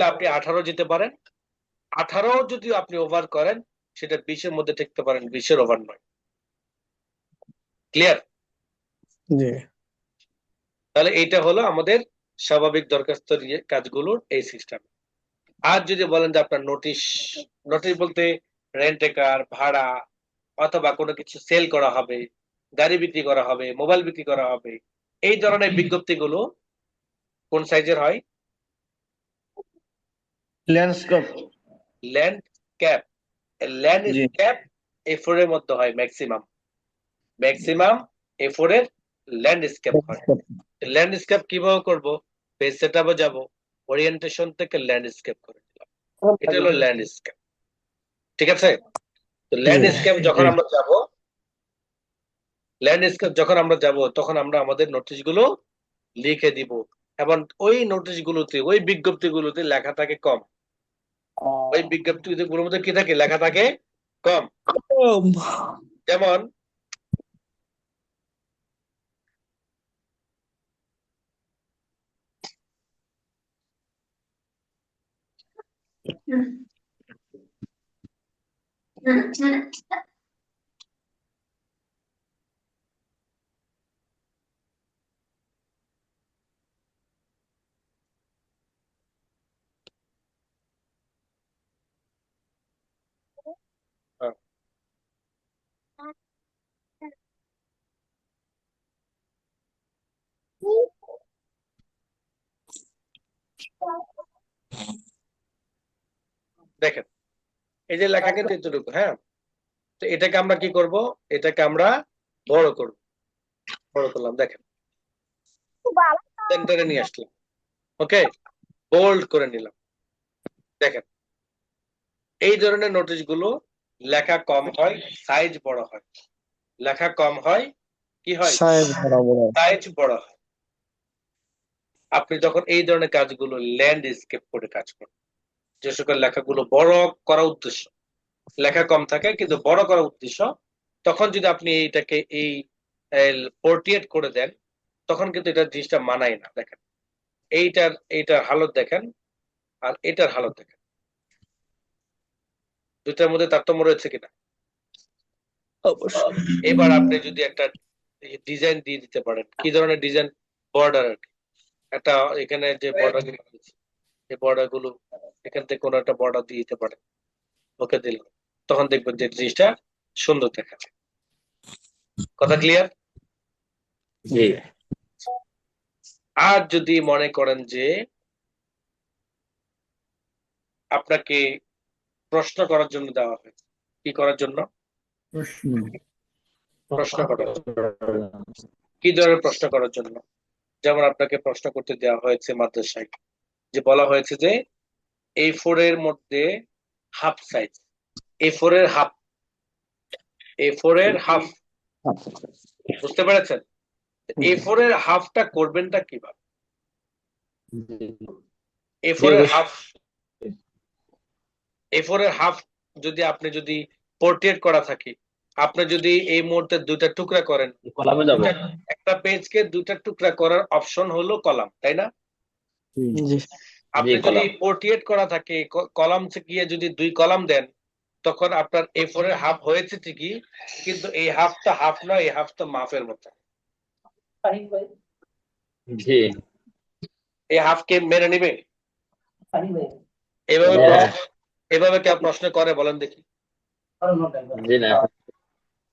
আপনি 18 যেতে পারেন। 18 যদি আপনি ওভার করেন সেটা 20-এর মধ্যে ঠেকতে পারেন, 20-এর ওভার নয়। ক্লিয়ার?
জি
তাহলে এইটা হলো আমাদের স্বাভাবিক দরখাস্ত কাজগুলোর এই সিস্টেম। আর যদি বলেন যে আপনার নোটিশ, নোটিশ বলতে রেন্ট এ কার, ভাড়া অথবা কোনো কিছু সেল করা হবে, গাড়ি বিক্রি করা হবে, মোবাইল বিক্রি করা হবে, এই ধরনের বিজ্ঞপ্তিগুলো কোন সাইজের হয়?
ল্যান্ডস্কেপ।
ল্যান্ডস্কেপ। ল্যান্ডস্কেপ A4 এর মধ্যে হয় ম্যাক্সিমাম A4 এর ল্যান্ডস্কেপ হয়। ল্যান্ডস্কেপ কিভাবে করব? পেজ সেটআপে যাব, ওরিয়েন্টেশন থেকে ল্যান্ডস্কেপ করে দিলাম। এটা হলো ল্যান্ডস্কেপ। ঠিক আছে? তো ল্যান্ডস্কেপ যখন আমরা যাব তখন আমরা আমাদের নোটিশগুলো লিখে দিব এবং ওই নোটিশগুলোতে, ওই বিজ্ঞপ্তিগুলোতে লেখা থাকে কম। ওই বিজ্ঞপ্তিগুলোর মধ্যে কি থাকে, লেখা থাকে কম। যেমন আহ, দেখেন এই যে লেখা কিন্তু এতটুকু, হ্যাঁ। তো এটাকে আমরা কি করব, এটাকে আমরা বড় করব, বড় করলাম, দেখেন সেন্টারে নিয়ে আসলাম, ওকে, বোল্ড করে নিলাম। দেখেন এই ধরনের নোটিশ গুলো লেখা কম হয়, সাইজ বড় হয়, লেখা কম হয়, কি হয়, সাইজ বড় হয়। আপনি যখন এই ধরনের কাজগুলো ল্যান্ডস্কেপ করে কাজ করেন, যে সকল লেখাগুলো বড় করা উদ্দেশ্য, লেখা কম থাকে কিন্তু বড় করা উদ্দেশ্য, তখন যদি আপনি এইটাকে এই পোর্ট্রেট করে দেন, তখন কিন্তু এটা জিনিসটা মানায় না। দেখেন এইটার হালত দেখেন আর এটার হালত দেখেন, দুইটার মধ্যে তারতম্য রয়েছে কিনা। এবার আপনি যদি একটা ডিজাইন দিয়ে দিতে পারেন, কি ধরনের ডিজাইন, বর্ডার আর কি, একটা এখানে যে বর্ডার গুলো রয়েছে, এই বর্ডার গুলো এখান থেকে কোনো একটা বর্ডার দিয়ে দিতে পারেন, ওকে দিল, তখন দেখবেন যে জিনিসটা সুন্দর দেখাচ্ছে। কথা ক্লিয়ার?
জি।
আর যদি মনে করেন যে আপনাকে প্রশ্ন করার জন্য দেওয়া হয়েছে, কি করার জন্য,
প্রশ্ন
প্রশ্ন করার জন্য। কি ধরনের প্রশ্ন করার জন্য, যেমন আপনাকে প্রশ্ন করতে দেওয়া হয়েছে মাদ্রাসায়, যে বলা হয়েছে যে A4 এর মধ্যে হাফ সাইজ, A4 এর হাফ, A4 এর হাফ, বুঝতে পেরেছেন? A4 এর হাফটা করবেনটা কিভাবে, A4 এর হাফ, A4 এর হাফ যদি আপনি যদি পোর্ট্রেট করা থাকে, আপনি যদি এই মুহূর্তে দুইটা টুকরা করেন,
কলামে যাব।
একটা পেজকে দুইটা টুকরা করার অপশন হলো কলাম, তাই না?
জি
আপনি
জি,
যদি
কলাম।
পোর্ট্রেট করা থাকে, কলাম গিয়ে যদি দুই কলাম দেন, তখন আপনার A4 এর হাফ হয়েছে ঠিকই, কিন্তু এই হাফটা হাফ নয়, এই হাফটা মাপের মতো।
জি।
এই হাফকে মেনে নিবে? এভাবে
হ্যাঁ।
এভাবে কেউ প্রশ্ন করে বলেন দেখি,
জি না।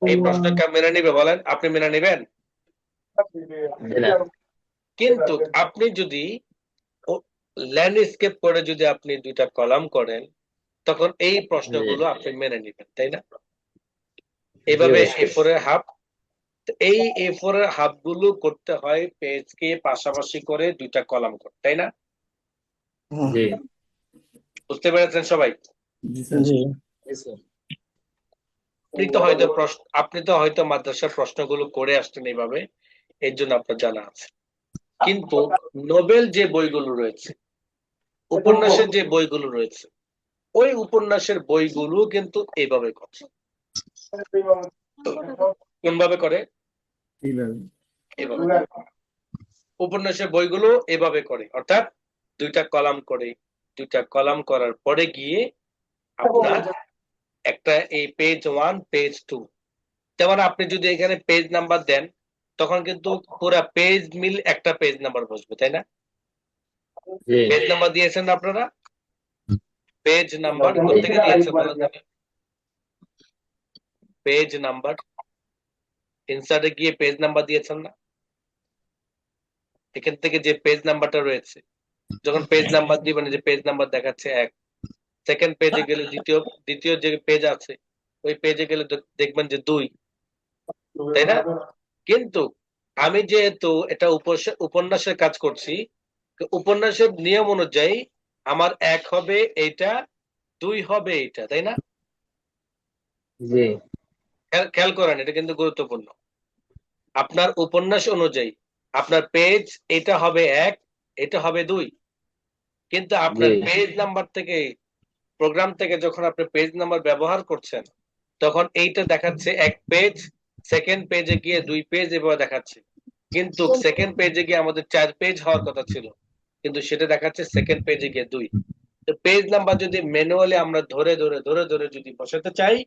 এই প্রশ্ন কেউ মেনে নিবে বলেন, আপনি মেনে নিবেন?
জি না।
কিন্তু আপনি যদি ল্যান্ডস্কেপ করে যদি আপনি দুইটা কলাম করেন, তখন এই প্রশ্নগুলো আপনি মেনে নিবেন, তাই না? এভাবে A4 এর হাফ, এই A4 এর হাফ গুলো করতে হয় পেজকে পাশাপাশি করে দুইটা কলাম করতে, তাই না?
জি।
বুঝতে পেরেছেন সবাই?
জি স্যার
জি
আপনি তো হয়তো মাদ্রাসার প্রশ্নগুলো করে আসছেন এইভাবে, এর জন্য আপনার জানা আছে। কিন্তু নোবেল যে বইগুলো রয়েছে, উপন্যাসের যে বইগুলো রয়েছে, ওই উপন্যাসের বইগুলো কিন্তু এইভাবে করে। কোনভাবে করে?
এইভাবে
এভাবে। উপন্যাসের বইগুলো এভাবে করে, অর্থাৎ দুইটা কলাম করে, দুইটা কলাম করার পরে গিয়ে আপনার একটা এই পেজ 1 পেজ 2, যেমন আপনি যদি এখানে পেজ নাম্বার দেন, তখন কিন্তু পুরা পেজ মিল একটা পেজ নাম্বার বসবে, তাই না?
জি।
পেজ নাম্বার দিয়েছেন না আপনারা? পেজ নাম্বার কোথেকে দিয়েছেন বলেন তো? পেজ নাম্বার ইনসার্টে গিয়ে পেজ নাম্বার দিয়েছেন না? এখান থেকে যে পেজ নাম্বারটা রয়েছে, যখন পেজ নাম্বার দিবেন, যে পেজ নাম্বার দেখাচ্ছে 1, সেকেন্ড পেজে গেলে দ্বিতীয় যে পেজ আছে, ওই পেজে গেলে দেখবেন যে 2, তাই না? কিন্তু আমি যেহেতু এটা উপন্যাসের কাজ করছি, তো উপন্যাসের নিয়ম অনুযায়ী আমার 1 হবে এইটা, 2 হবে এইটা, তাই না?
জি।
খেয়াল করেন, এটা কিন্তু গুরুত্বপূর্ণ। আপনার উপন্যাস অনুযায়ী আপনার পেজ এটা হবে 1, এটা হবে 2, কিন্তু আপনার
জি।
পেজ নাম্বার থেকে প্রোগ্রাম থেকে যখন আপনি পেজ নাম্বার ব্যবহার করছেন তখন এইটা দেখাচ্ছে এক পেজ, সেকেন্ড পেজে গিয়ে 2 পেজ এভাবে দেখাচ্ছে, কিন্তু সেকেন্ড পেজে গিয়ে আমাদের 4 পেজ হওয়ার কথা ছিল, কিন্তু সেটা দেখাচ্ছে সেকেন্ড পেজে গিয়ে 2। তো পেজ নাম্বার যদি ম্যানুয়ালি আমরা ধরে ধরে ধরে ধরে যদি বসাতে চাই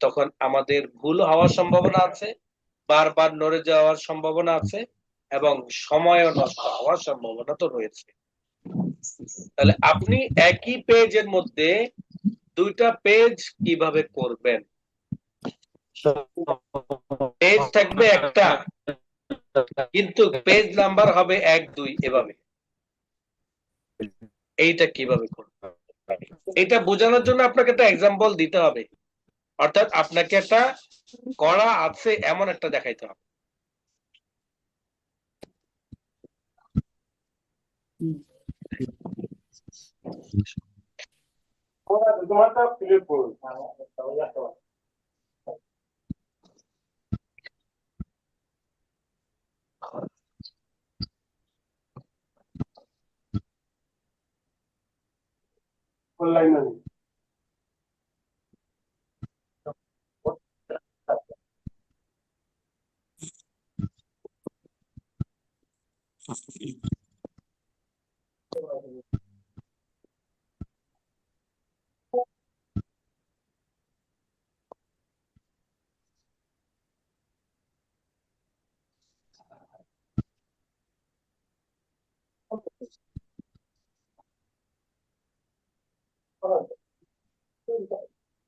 তখন আমাদের ভুল হওয়ার সম্ভাবনা আছে, বারবার নড়ে যাওয়ার সম্ভাবনা আছে, এবং সময়ও নষ্ট হওয়ার সম্ভাবনা তো রয়েছে। তাহলে আপনি একই পেজের মধ্যে 2টা পেজ কিভাবে করবেন? পেজ থাকবে একটা, কিন্তু পেজ নাম্বার হবে 1 2 এভাবে। এইটা কিভাবে করবেন? এটা বোঝানোর জন্য আপনাকে একটা এক্সাম্পল দিতে হবে, অর্থাৎ আপনাকে একটা করা আছে এমন একটা দেখাইতে হবে।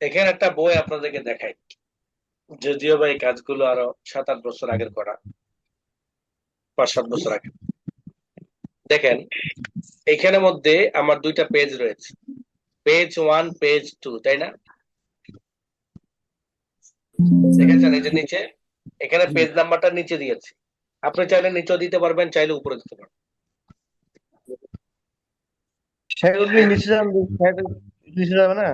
এখানে একটা বই আপনাদেরকে দেখাই, যদিও বা এই কাজগুলো আরো 7-8 বছর আগের করা, 5-7 বছর আগে। দেখেন এখানের মধ্যে আমার 2টা পেজ রয়েছে, পেজ 1 পেজ 2, তাই না? দেখেছেন এই যে নিচে এখানে পেজ নাম্বারটা নিচে দিয়েছে, আপনি চাইলে নিচেও দিতে পারবেন, চাইলে উপরে দিতে পারবেন।
নিচে যাবে না?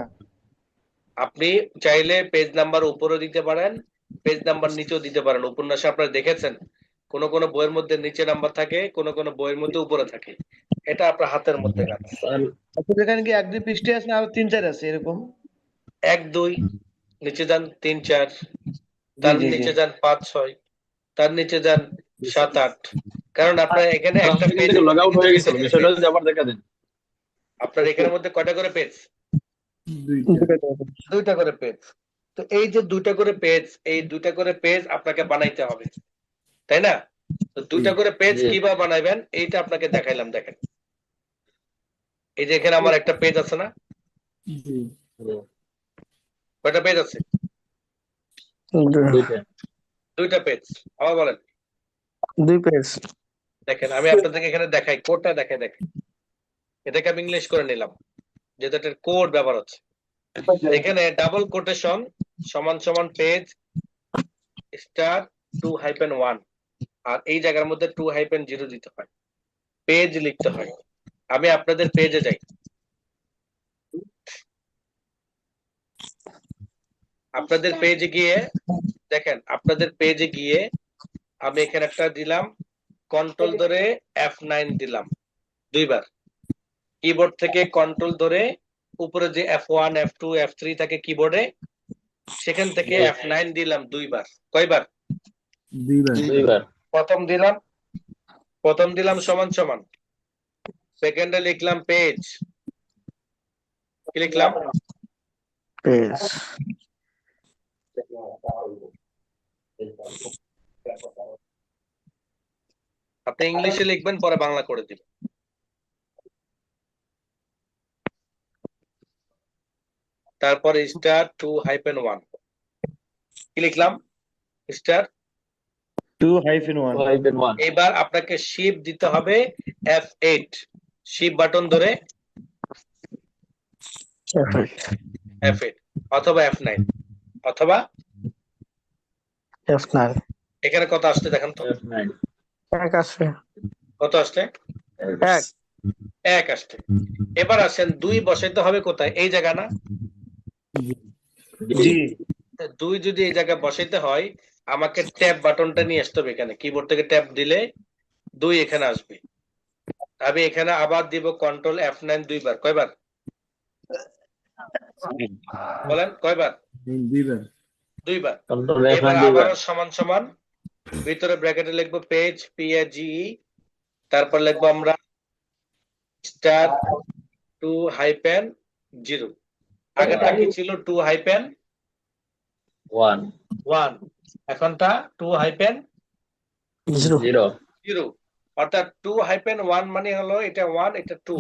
আপনি চাইলে পেজ নাম্বার উপরে দিতে পারেন, পেজ নাম্বার নিচেও দিতে পারেন। উপন্যাসে আপনারা দেখেছেন কোন কোন বইয়ের মধ্যে নিচে নাম্বার থাকে, কোন কোন বইয়ের মধ্যে উপরে থাকে, এটা আপনার হাতের মধ্যে কাজ।
এখানে কি 1 2 পৃষ্ঠা আছে আর 3 4 আছে এরকম?
1 2 নিচে যান, 3 4, তার নিচে যান 5 6, তার নিচে যান 7 8, কারণ আপনার এখানে একটা পেজ লগ আউট হয়ে গেছে, বিষয়টা যদি আবার দেখা দেন। আপনার এখানের মধ্যে কয়টা করে পেজ? দুইটা করে পেজ। তো এই যে 2টা করে পেজ, এই 2টা করে পেজ আপনাকে বানাইতে হবে, তাই না? তো 2টা করে পেজ কিভাবে বানাবেন এইটা আপনাকে দেখাইলাম। দেখেন এই যে এখানে আমার একটা পেজ আছে না, কয়টা পেজ আছে? 2টা পেজ। আবার বলেন।
2 পেজ।
দেখেন আমি আপনাদেরকে এখানে দেখাই, কোডটা দেখাই। দেখেন এটাকে আমি ইংলিশ করে নিলাম যেহেতু এটার কোড ব্যবহার হচ্ছে। এখানে ডাবল কোটেশন সমান সমান পেজ স্টার 2-1, আর এই জায়গার মধ্যে 2-0 দিতে হয়, পেজ লিখতে হয়। আমি আপনাদের পেজে যাই, আপনাদের পেজে গিয়ে দেখেন, আপনাদের পেজে গিয়ে আমি এখানে একটা দিলাম, কন্ট্রোল ধরে F9 দিলাম 2 বার, কিবোর্ড থেকে কন্ট্রোল ধরে উপরে যে F1 F2 F3 থাকে কিবোর্ডে, সেখান থেকে F9 দিলাম 2 বার। কয়বার?
2 বার।
প্রথম দিলাম সমান সমান, সেকেন্ডে লিখলাম পেজ, কি লিখলাম?
পেজ।
আপনি ইংলিশে লিখবেন, পরে বাংলা করে দিবেন। তারপরে স্টার 2-1, কি লিখলাম? স্টার
2-1।
এবার আপনাকে শিফট দিতে হবে F8, শিফট বাটন ধরে F8 অথবা F9 অথবা
F9।
এখানে কত আসছে দেখেন তো?
এক আসছে।
কত আসছে?
1।
1 আসছে। এবার আসেন 2 বসাইতে হবে কোথায়? এই জায়গা না?
জি।
2 যদি এই জায়গায় বসাইতে হয় আমাকে ট্যাব বাটনটা নিয়ে আসতে হবে এখানে, কিবোর্ড থেকে ট্যাব দিলে 2 এখানে আসবে। আমি এখানে আবার দিব কন্ট্রোল F9 2 বার। কয়বার? বলেন কয়বার?
দুইবার।
দুইবার।
কন্ট্রোল
এবার
F9 দুইবার।
আবারও সমান সমান ভিতরে ব্র্যাকেটে লিখবো পেজ PAGE, তারপর লিখবো আমরা স্টার 2-0। আগেরটা কি ছিল? 2-1, এখনটা 2-0।
0
অর্থাৎ 2-1 মানে হলো এটা 1 এটা 2।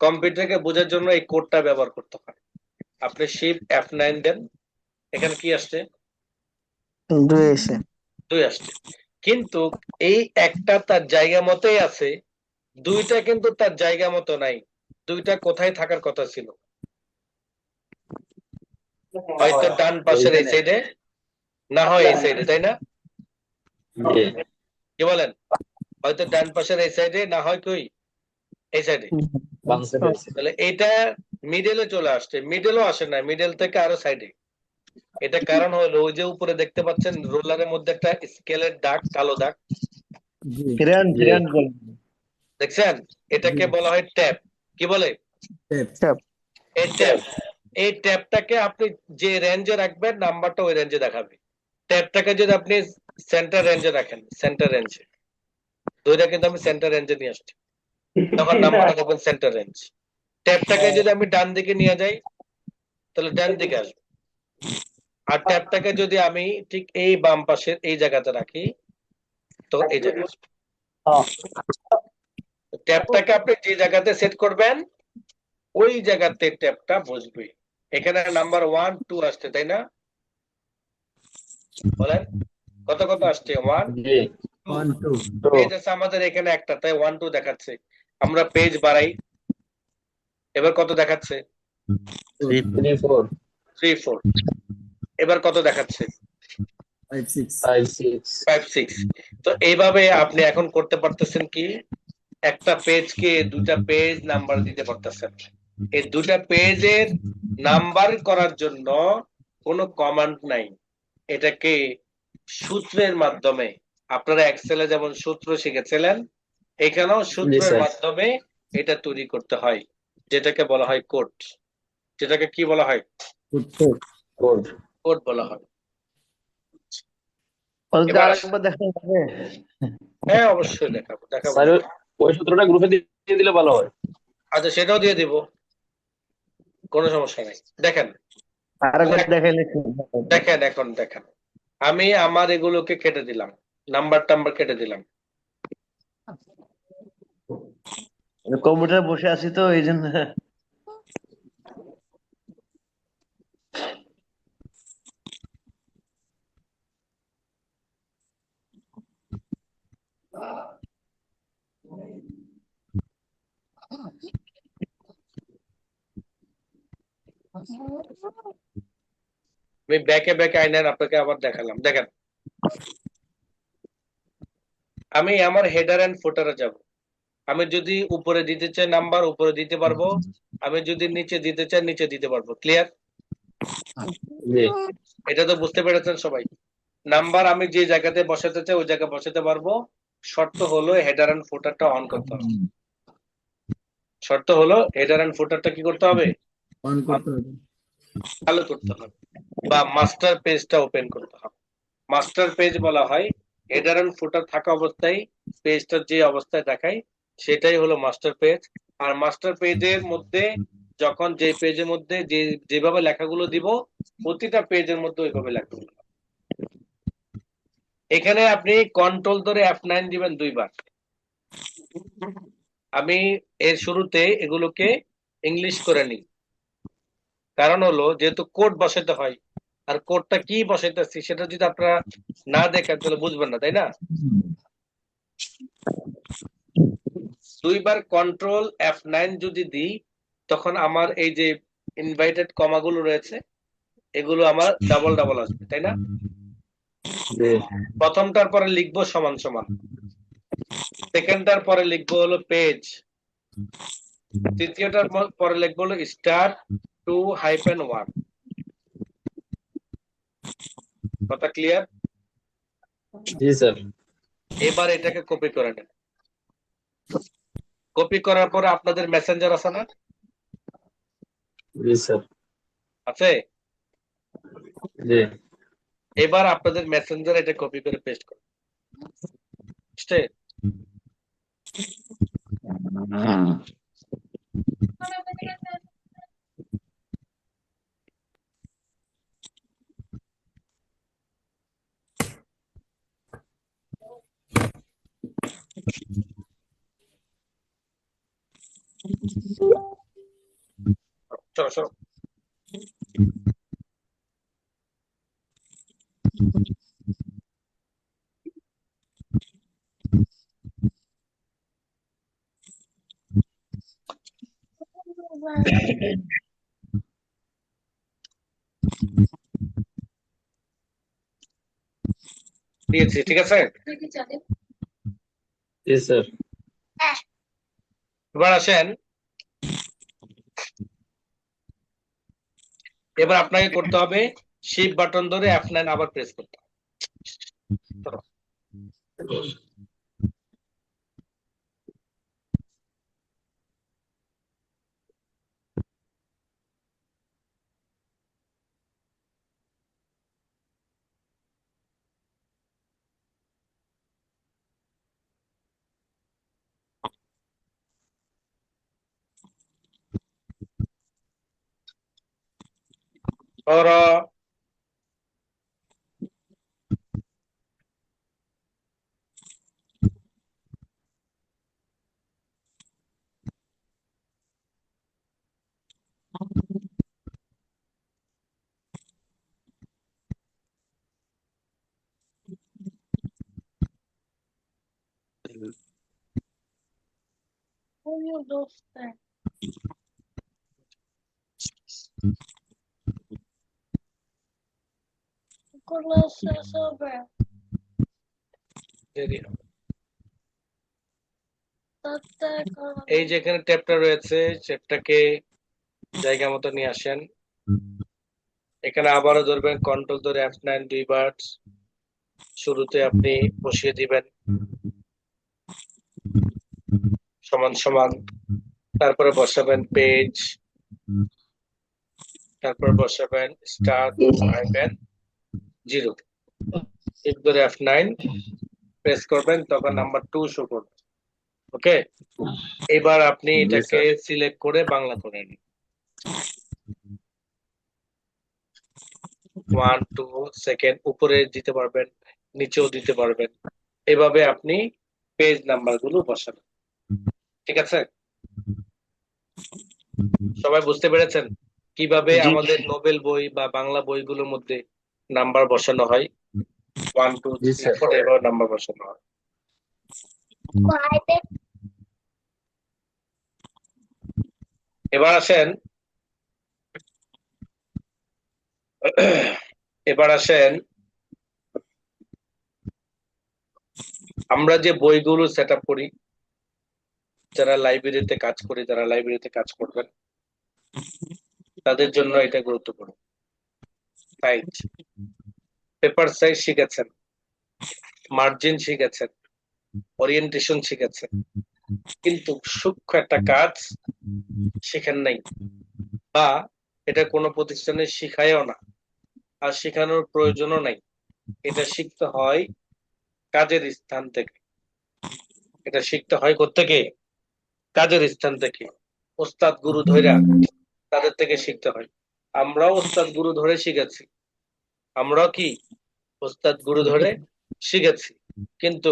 কম্পিউটারকে বোঝার জন্য এই কোডটা ব্যবহার করতে হয়। আপনি শিফট F9 দেন, এখানে কি আসছে?
2 এসে
2 আসছে। কিন্তু এই একটা তার জায়গা মতোই আছে, দুইটা কিন্তু তার জায়গা মতো নাই। দুইটা কোথায় থাকার কথা ছিল? হয়তো ডান পাশের এই সাইডে, না হয় এই সাইডে, তাই না? কি বলেন? হয়তো ডান পাশের এই সাইডে, না হয় কই এই সাইডে। তাহলে এটা মিডলে চলে আসছে, মিডলও আসে না, মিডল থেকে আরো সাইডে। এটা কারণ হলো ওই যে উপরে দেখতে পাচ্ছেন রোলারের মধ্যে একটা স্কেলের দাগ, কালো দাগ
জি
ফিরান
দেখছেন? এটাকে বলা হয় ট্যাব। কি বলে?
ট্যাপ।
এই ট্যাব। এই ট্যাবটাকে আপনি যে রেঞ্জে রাখবেন নাম্বারটা ওই রেঞ্জে দেখাবে। ট্যাবটাকে যদি আপনি সেন্টার রেঞ্জে রাখেন, সেন্টার রেঞ্জে, দুইটা কিন্তু আমি সেন্টার রেঞ্জে নিয়ে আসছি, তখন নাম্বারটা দেখবেন সেন্টার রেঞ্জ। ট্যাবটাকে যদি আমি ডান দিকে নিয়ে যাই তাহলে ডান দিকে আসবে, আর ট্যাবটাকে যদি আমি ঠিক এই বাম পাশের এই জায়গাতে রাখি তখন এই জায়গায় আসবে। ট্যাবটাকে আপনি যে জায়গাতে সেট করবেন ওই জায়গাতে ট্যাবটা বসবে। এখানে নাম্বার 1 2 আসছে, তাই না? বলেন কত কত আসছে? 1 2 পেজ আছে আমাদের এখানে একটা, তাই 1 2 দেখাচ্ছে। আমরা পেজ বাড়াই, এবার কত দেখাচ্ছে? 3 4। এবার কত দেখাচ্ছে? 5 6। তো এইভাবে আপনি এখন করতে পারতেছেন কি, একটা পেজকে দুটা পেজ নাম্বার দিতে পারতেছেন। এই দুটা পেজের নাম্বার করার জন্য কোনো কমান্ড নাই, এটাকে সূত্রের মাধ্যমে, আপনারা এক্সেলে যেমন সূত্র শিখেছিলেন এখানেও সূত্রের মাধ্যমে এটা তৈরি করতে হয়, যেটাকে বলা হয় কোড। যেটাকে কি বলা হয়? কোড বলা হয়। এবার
আরেকবার দেখা যাবে?
হ্যাঁ অবশ্যই দেখাবো দেখাবো।
ওই সূত্রটা গ্রুপে দিয়ে দিলে ভালো হয়।
আচ্ছা সেটাও দিয়ে দিব, কোনো সমস্যা নাই। দেখেন
আরেকবার দেখাইলে
দেখেন এখন দেখেন, আমি আমার এগুলোকে কেটে দিলাম, নাম্বার টাম্বার কেটে দিলাম।
কম্পিউটার বসে আছি তো এই জন্য।
আমি ব্যাকে ব্যাকে আইনেন আপনাকে আবার দেখালাম। দেখেন আমি আমার হেডার এন্ড ফুটারে যাব। আমি যদি উপরে দিতে চাই নাম্বার উপরে দিতে পারবো, আমি যদি নিচে দিতে চাই নিচে দিতে পারবো। ক্লিয়ার? এটা তো বুঝতে পেরেছেন সবাই? নাম্বার আমি যে জায়গাতে বসাতে চাই ওই জায়গায় বসাতে পারবো, শর্ত হলো হেডার এন্ড ফুটারটা অন করতে হবে। শর্ত হলো হেডার এন্ড ফুটারটা কি করতে হবে?
অন করতে হবে।
চালু করতে হবে, বা মাস্টার পেজটা ওপেন করতে হবে। মাস্টার পেজ বলা হয় হেডার এন্ড ফুটার থাকা অবস্থায় পেজটা যে অবস্থায় দেখায় সেটাই হলো মাস্টার পেজ। আর মাস্টার পেজের মধ্যে যখন যে পেজের মধ্যে যেভাবে লেখাগুলো দিব প্রতিটা পেজের মধ্যে ওইভাবে লেখাগুলো। এখানে আপনি কন্ট্রোল ধরে F9 দিবেন দুইবার। আমি এর শুরুতে এগুলোকে ইংলিশ করে নিই, কারণ হলো যেহেতু কোড বসাতে হয়, আর কোডটা কি বসাইতেছি সেটা যদি আপনারা না দেখেন তাহলে বুঝবেন না, তাই না? দুইবার কন্ট্রোল F9 যদি দিই তখন আমার এই যে ইনভাইটেড কমাগুলো রয়েছে এগুলো আমার ডাবল ডাবল আসবে, তাই না? প্রথমটার পরে লিখবো সমান সমান, সেকেন্ডটার পরে লিখবো হলো পেজ, তৃতীয়টার পরে লিখবো হলো স্টার 2-1। কথা ক্লিয়ার?
জি স্যার।
এবার এটাকে কপি করে নেন। কপি করার পরে আপনাদের মেসেঞ্জার আছে না?
জি স্যার।
আছে?
জি
এবার আপনাদের মেসেঞ্জারে এটা কপি করে পেস্ট করুন, বুঝতে? চলো চলো। দিয়েছি, ঠিক আছে?
জি স্যার।
এবার আসেন, এবার আপনাকে করতে হবে শিফট বাটন ধরে F9 আবার প্রেস করতে হবে। চলো। ধরো দেরি হবে। এই যে এখানে ট্যাবটা রয়েছে, ট্যাবটাকে জায়গা মতো নিয়ে আসেন। এখানে আবারও ধরবেন, কন্ট্রোল ধরে F9 দুইবার শুরুতে আপনি বসিয়ে দিবেন সমান সমান, তারপরে বসাবেন পেজ, তারপর বসাবেন স্টার্ট হাইফেন 0, শিফট ধরে F9 প্রেস করবেন, তখন নাম্বার 2 শো করবে। ওকে, এবার আপনি
জি
এটাকে
স্যার।
সিলেক্ট করে বাংলা করে নিন। 1 2 সেকেন্ড উপরে দিতে পারবেন, নিচেও দিতে পারবেন, এভাবে আপনি পেজ নাম্বার গুলো বসাবেন। ঠিক আছে? সবাই বুঝতে পেরেছেন কিভাবে
জি
আমাদের নোবেল বই বা বাংলা বইগুলোর মধ্যে নাম্বার বসানো হয়? 1 2
জি
3
স্যার।
4 এভাবে নাম্বার বসানো হয়। এবার আসেন, এবার আসেন আমরা যে বইগুলো সেট আপ করি, যারা লাইব্রেরিতে কাজ করি, যারা লাইব্রেরিতে কাজ করবেন তাদের জন্য এটা গুরুত্বপূর্ণ। সাইজ, পেপার সাইজ শিখেছেন, মার্জিন শিখেছেন, ওরিয়েন্টেশন শিখেছেন, কিন্তু সূক্ষ্ম একটা কাজ শিখেন নাই, বা এটা কোনো প্রতিষ্ঠানে শিখায়ও না, আর শেখানোর প্রয়োজনও নাই। এটা শিখতে হয় কাজের স্থান থেকে। এটা শিখতে হয় কোত্থেকে? কাজের স্থান থেকে, ওস্তাদ গুরু ধইরা তাদের থেকে শিখতে হয়। আমরাও ওস্তাদ গুরু ধরে শিখেছি, আমরাও কি ওস্তাদ গুরু ধরে শিখেছি, কিন্তু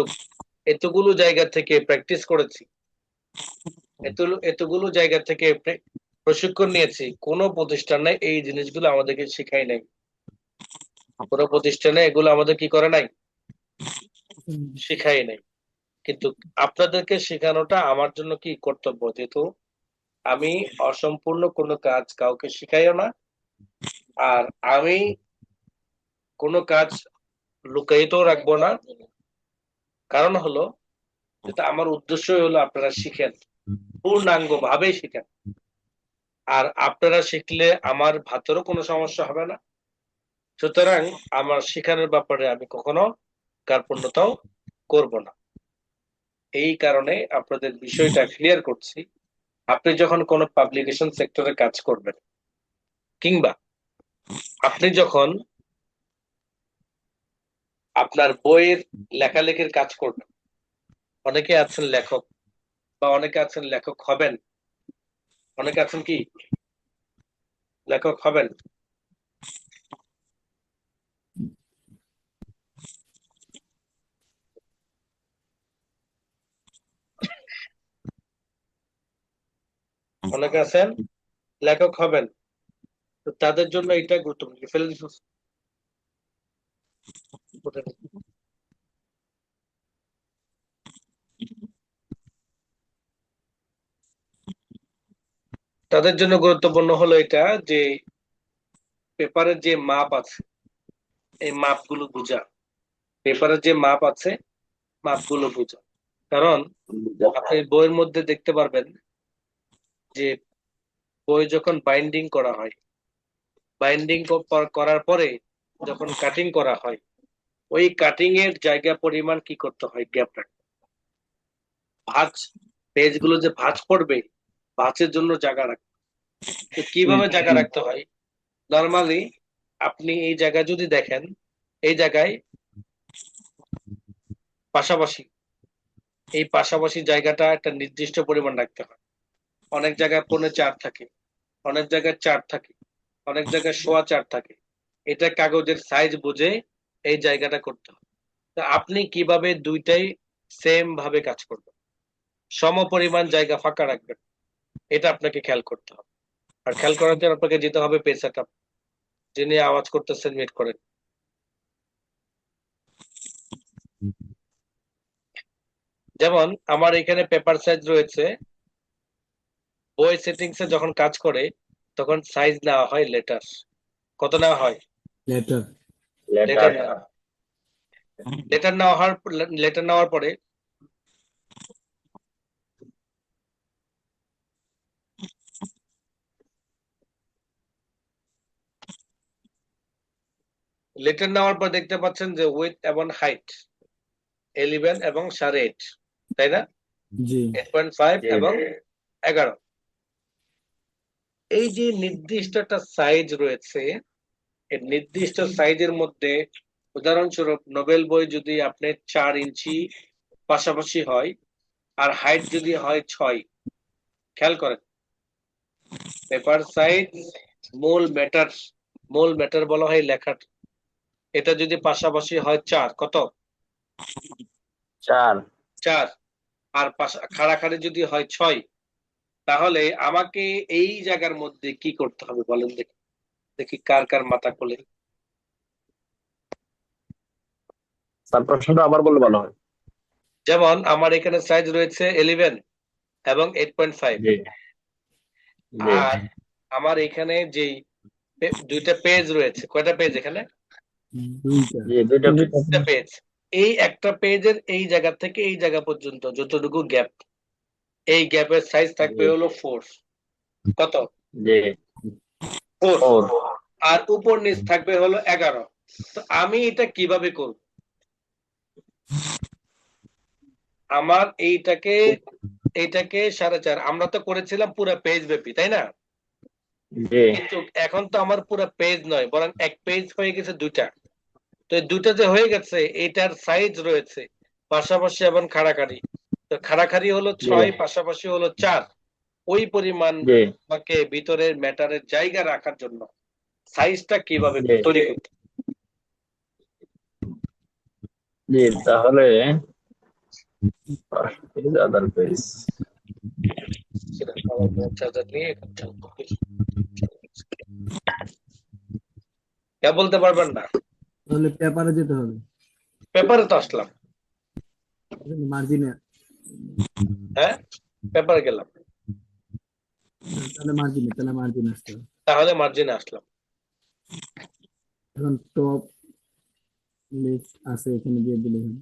এতগুলো জায়গা থেকে প্র্যাকটিস করেছি, এতগুলো জায়গা থেকে প্রশিক্ষণ নিয়েছি, কোনো প্রতিষ্ঠানে এই জিনিসগুলো আমাদেরকে শিখাই নাই। কোনো প্রতিষ্ঠানে এগুলো আমাদের কি করে নাই? শিখাই নাই। কিন্তু আপনাদেরকে শেখানোটা আমার জন্য কি কর্তব্য, যেহেতু আমি অসম্পূর্ণ কোনো কাজ কাউকে শিখাইও না, আর আমি কোনো কাজ লুকায়িতও রাখবো না। কারণ হলো, যেটা আমার উদ্দেশ্যই হলো আপনারা শিখেন, পূর্ণাঙ্গ ভাবে শিখেন। আর আপনারা শিখলে আমার ভাতেরও কোনো সমস্যা হবে না। সুতরাং আমার শেখানোর ব্যাপারে আমি কখনো কার্পণ্যতাও করব না। এই কারণে আপনাদের বিষয়টা ক্লিয়ার করছি। আপনি যখন কোনো পাবলিকেশন সেক্টরে কাজ করবেন, কিংবা আপনি যখন আপনার বইয়ের লেখালেখির কাজ করবেন, অনেকে আছেন লেখক বা অনেকে আছেন লেখক হবেন, অনেকে আছেন কি লেখক হবেন। অনেকে আছেন লেখক হবেন, তো তাদের জন্য এটা গুরুত্বপূর্ণ। ফেলে দিস। তাদের জন্য গুরুত্বপূর্ণ হলো এটা যে পেপারের যে মাপ আছে এই মাপগুলো বোঝা, পেপারের যে মাপ আছে মাপগুলো বোঝা। কারণ আপনি বইয়ের মধ্যে দেখতে পারবেন যে বই যখন বাইন্ডিং করা হয়, বাইন্ডিং করার পরে যখন কাটিং করা হয়, ওই কাটিং এর জায়গা পরিমাণ কি করতে হয়, গ্যাপ রাখতে। ভাঁজ, পেজগুলো যে ভাঁজ পড়বে, ভাঁজের জন্য জায়গা রাখতে। তো কিভাবে জায়গা রাখতে হয়, নর্মালি আপনি এই জায়গা যদি দেখেন, এই জায়গায় পাশাপাশি, এই পাশাপাশি জায়গাটা একটা নির্দিষ্ট পরিমাণ রাখতে হয়। অনেক জায়গায় 4.5 থাকে, অনেক জায়গায় 4 থাকে, অনেক জায়গায় 4.25 থাকে। এটা কাগজের সাইজ বুঝে এই জায়গাটা করতে হয়। তো আপনি কিভাবে দুইটাই সেম ভাবে কাজ করবেন, সম পরিমাণ জায়গা ফাঁকা রাখবেন, এটা আপনাকে খেয়াল করতে হবে। আর খেয়াল করার জন্য আপনাকে যেতে হবে পেজ সেটআপ। যিনি আওয়াজ করতেছেন মিট করেন। যেমন আমার এখানে পেপার সাইজ রয়েছে, বই সেটিংসে যখন কাজ করে তখন সাইজ নেওয়া হয় লেটার। কত নেওয়া হয়?
লেটার
লেটার নেওয়া, লেটার নেওয়ার পরে লেটার নেওয়ার পর দেখতে পাচ্ছেন যে উইথ এবং হাইট 11 এবং 8.5, তাই না?
জি
8.5 এবং 11। এই যে নির্দিষ্ট একটা সাইজ রয়েছে, এই নির্দিষ্ট সাইজের মধ্যে উদাহরণস্বরূপ নোবেল বই যদি আপনি 4 ইঞ্চি পাশাপাশি হয় আর হাইট যদি হয় 6, খেয়াল করেন পেপার সাইজ মূল ম্যাটার বলা হয় লেখার, এটা যদি পাশাপাশি হয় 4, কত? 4। আর খাড়াখাড়ি যদি হয় 6, তাহলে আমাকে এই জায়গার মধ্যে কি করতে হবে বলেন দেখি, দেখি কার কার মাথা খোলে।
তার প্রশ্নটা আবার বললে ভালো হয়।
যেমন আমার এখানে সাইজ রয়েছে 11 এবং 8.5,
জি জি
আর আমার এখানে যেই দুইটা পেজ রয়েছে, কয়টা পেজ এখানে?
দুইটা
জি দুইটা
দুইটা পেজ। এই একটা পেজের এই জায়গা থেকে এই জায়গা পর্যন্ত যতটুকু গ্যাপ, এই গ্যাপের সাইজ থাকবে হলো 4, কত?
জি
4।
4
আর উপর নিচ থাকবে হলো 11। তো আমি এটা কিভাবে করব? আমার এইটাকে 4.5, আমরা তো করেছিলাম পুরো পেজ ব্যাপী, তাই না?
জি
কিন্তু এখন তো আমার পুরো পেজ নয়, বরং এক পেজ হয়ে গেছে দুইটা। তো এই দুইটা যে হয়ে গেছে, এটার সাইজ রয়েছে পাশাপাশি এবং খাড়াখাড়ি। তো খাড়াখাড়ি হলো 6, পাশাপাশি হলো 4। ওই পরিমাণ
জি
আমাকে ভিতরের ম্যাটারের জায়গা রাখার জন্য সাইজটা কিভাবে
জি
তৈরি করতে
জি তাহলে আদার পেজ
চার্জার নিয়ে কে বলতে পারবেন না?
তাহলে পেপারে যেতে হবে
পেপারে তো আসলাম,
মার্জিনে
হ্যাঁ পেপারে গেলাম,
তাহলে মার্জিন আসতে হবে
তাহলে মার্জিনে আসলাম।
এখন টপ লিস্ট আছে এখানে দিয়ে দিলে হবে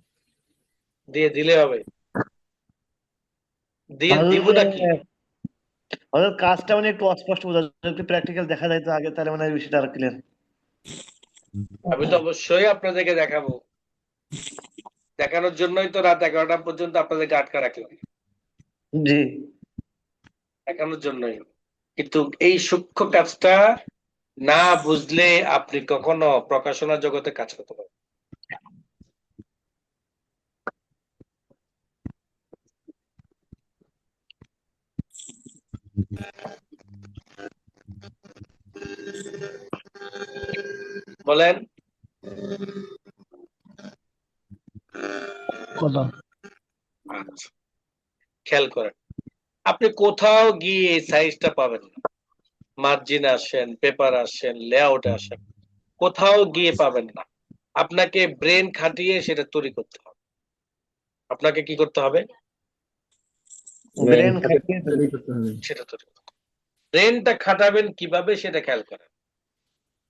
দিয়ে দিলে হবে, দিয়ে দিব নাকি?
আমাদের কাজটা মানে একটু অস্পষ্ট বোঝা যায়, একটু প্র্যাকটিক্যাল দেখা যায় তো আগে, তাহলে মানে বিষয়টা আরো ক্লিয়ার।
আমি তো অবশ্যই আপনাদেরকে দেখাবো, দেখানোর জন্যই তো রাত 11টা পর্যন্ত আপনাদেরকে আটকা রাখলাম,
জি
দেখানোর জন্যই। কিন্তু এই সূক্ষ্ম কাজটা না বুঝলে আপনি কখনো প্রকাশনা জগতে কাজ করতে পারবেন না। বলেন
কত?
আচ্ছা, খেয়াল করেন, আপনি কোথাও গিয়ে এই সাইজটা পাবেন না। মার্জিন আসেন, পেপার আসেন, লেআউট আসেন, কোথাও গিয়ে পাবেন না। আপনাকে ব্রেন খাটিয়ে সেটা তৈরি করতে হবে। আপনাকে কি করতে হবে?
ব্রেন খাটিয়ে
তৈরি করতে হবে।
সেটা তৈরি করতে হবে। ব্রেনটা খাটাবেন কিভাবে সেটা খেয়াল করেন।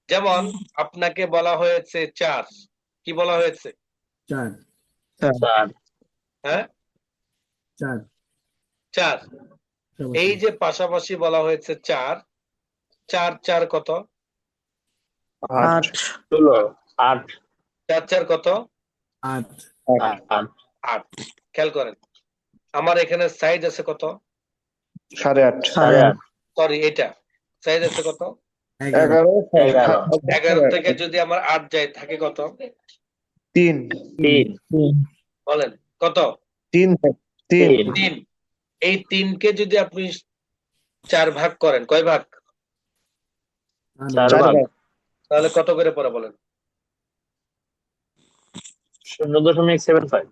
যেমন আপনাকে বলা হয়েছে 4, কি বলা হয়েছে?
4
হ্যাঁ,
4
4। এই যে পাশাপাশি বলা হয়েছে 4, 4 4 কত?
8
8
4 4 কত?
8
8। খেয়াল করেন, আমার এখানে সাইজ আছে কত?
8.5
সরি, এটা সাইজ আছে কত?
11
11 থেকে যদি আমার 8 যায় থাকে কত?
3
বলেন কত?
3
3। এই 3 কে যদি আপনি 4 ভাগ করেন, কয় ভাগ?
4 ভাগ
তাহলে কত করে পড়ে বলেন?
0.75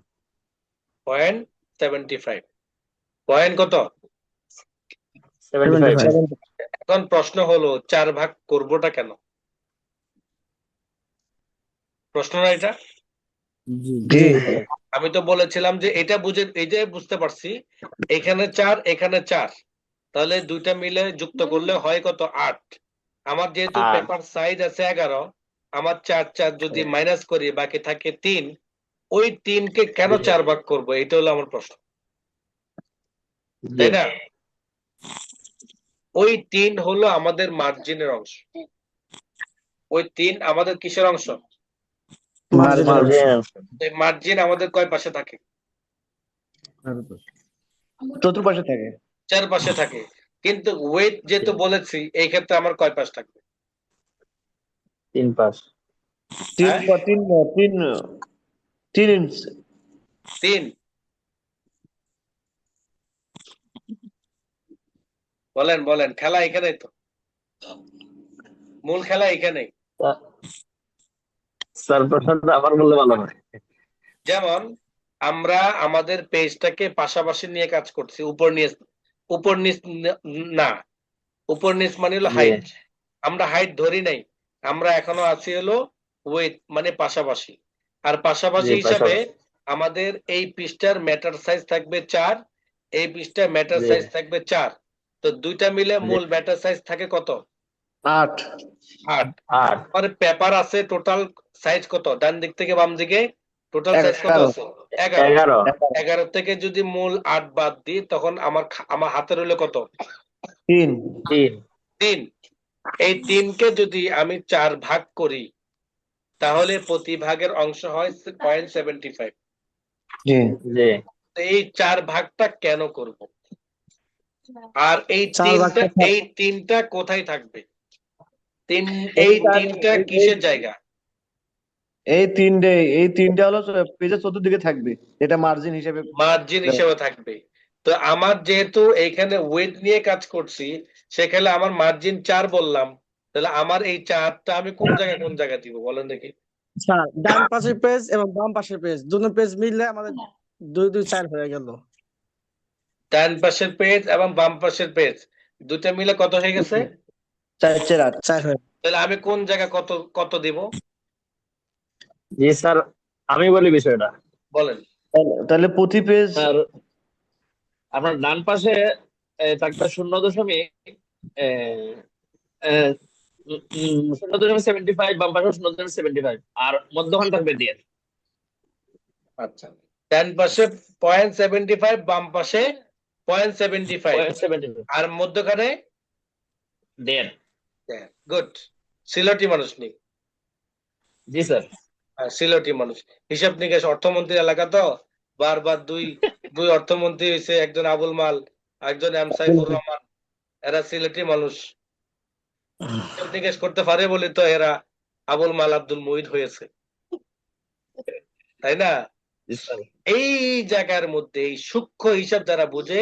0.75। পয়েন্ট কত?
75
এখন প্রশ্ন হলো 4 ভাগ করবোটা কেন? প্রশ্ন না এটা?
জি
আমি তো বলেছিলাম যে এটা বুঝে, এই যে বুঝতে পারছি এখানে 4 এখানে 4, তাহলে দুইটা মিলে যুক্ত করলে হয় কত? 8। আমার যেহেতু
8
পেপার সাইজ আছে 11, আমার 4 4 যদি মাইনাস করি বাকি থাকে 3, ওই 3 কে কেন 4 ভাগ করব? এটা হলো আমার প্রশ্ন, তাই না? ওই 3 হলো আমাদের মার্জিনের অংশ। ওই 3 আমাদের কিসের অংশ? এই মার্জিন আমাদের কয় পাশে থাকে?
চতুর্পাশে থাকে।
4 পাশে থাকে। কিন্তু ওয়েট যেহেতু বলেছি, এই ক্ষেত্রে আমার কয় পাশ থাকবে?
3 পাশ।
3 ইঞ্চ
3। বলেন বলেন, খেলা এখানেই তো, মূল খেলা এখানেই।
স্যার প্রশ্নটা আবার বললে ভালো হয়।
যেমন আমরা আমাদের পেজটাকে পাশাপাশি নিয়ে কাজ করছি, উপর নিচ না, উপর নিচ মানে হলো হাইট। আমরা হাইট ধরি নাই, আমরা এখনো আছি হলো ওয়েট মানে পাশাপাশি। আর পাশাপাশি হিসাবে আমাদের এই পৃষ্ঠার ম্যাটার সাইজ থাকবে 4, এই পৃষ্ঠার ম্যাটার সাইজ থাকবে 4। তো দুইটা মিলে মূল ম্যাটার সাইজ থাকে কত?
8
8। আর পেপার আছে টোটাল সাইজ কত? ডান দিক থেকে বাম দিকে টোটাল সাইজ কত আছে? 11। 11 থেকে যদি মূল 8 বাদ দিই তখন আমার হাতের হলো কত?
3
3। এই 3 কে যদি আমি 4 ভাগ করি তাহলে প্রতি ভাগের অংশ হয় 0.75।
জি
তো এই 4 ভাগটা কেন করব? আর এই 3টা কোথায় থাকবে? এই 3টা কিসের জায়গা?
এই তিনটে হলো পেজের চতুর্দিকে থাকবে, এটা মার্জিন হিসেবে।
মার্জিন হিসেবে থাকবে। তো আমার যেহেতু এখানে ওয়েট নিয়ে কাজ করছি, সেখানে আমার মার্জিন 4 বললাম, তাহলে আমার এই 4টা আমি কোন জায়গায় দিব বলেন দেখি?
স্যার ডান পাশের পেজ এবং বাম পাশের পেজ দুটো পেজ মিললে আমাদের 2 2 4 হয়ে গেল।
ডান পাশের পেজ এবং বাম পাশের পেজ দুটো মিলে কত হয়ে গেছে?
4
4 হয়ে
তাহলে আমি কোন জায়গায় কত কত দিব
জি স্যার, আমি বলি বিষয়টা।
বলেন?
তাহলে প্রতি পেজ
স্যার আপনার ডান পাশে থাকবে 0.75, বাম পাশে 0.75, আর মধ্যখানে থাকবে 1.5।
আচ্ছা, ডান পাশে 0.75, বাম পাশে 0.75,
0.75
আর মধ্যখানে
1.5।
গুড। সিলেটি মানুষ নেই?
জি স্যার।
সিলেটি মানুষ, হিসাব নিকাশ অর্থমন্ত্রী এলাকা তো, বারবার দুই অর্থমন্ত্রী হয়েছে, একজন আবুল মাল, একজন এম সাইফুর রহমান, এরা সিলেটি মানুষ। জিজ্ঞেস করতে পারে বলে তো এরা আবুল মাল আব্দুল মুহিত হয়েছে, তাই না?
জি স্যার।
এই জায়গার মধ্যে এই সূক্ষ্ম হিসাব যারা বুঝে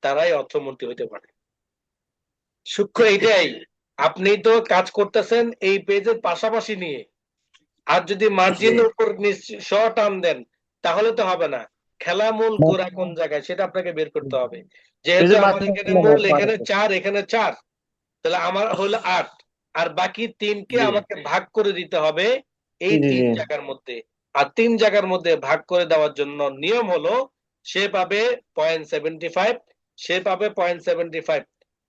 তারাই অর্থমন্ত্রী হতে পারে। সূক্ষ্ম এটাই, আপনি তো কাজ করতেছেন এই পেজের পাশাপাশি নিয়ে, আর যদি মার্জিনের উপর টান দেন তাহলে তো হবে না। খেলা মূল গোড়া কোন জায়গায় সেটা আপনাকে বের করতে হবে।
এই
যেহেতু
যে
আমার এখানে মূল এখানে 4 এখানে 4, তাহলে আমার হলো 8, আর বাকি 3কে
জি
আমাকে ভাগ করে দিতে হবে এই
জি
3
জি
জায়গার মধ্যে। আর 3 জায়গার মধ্যে ভাগ করে দেওয়ার জন্য নিয়ম হলো সে পাবে 0.75, সে পাবে 0.75,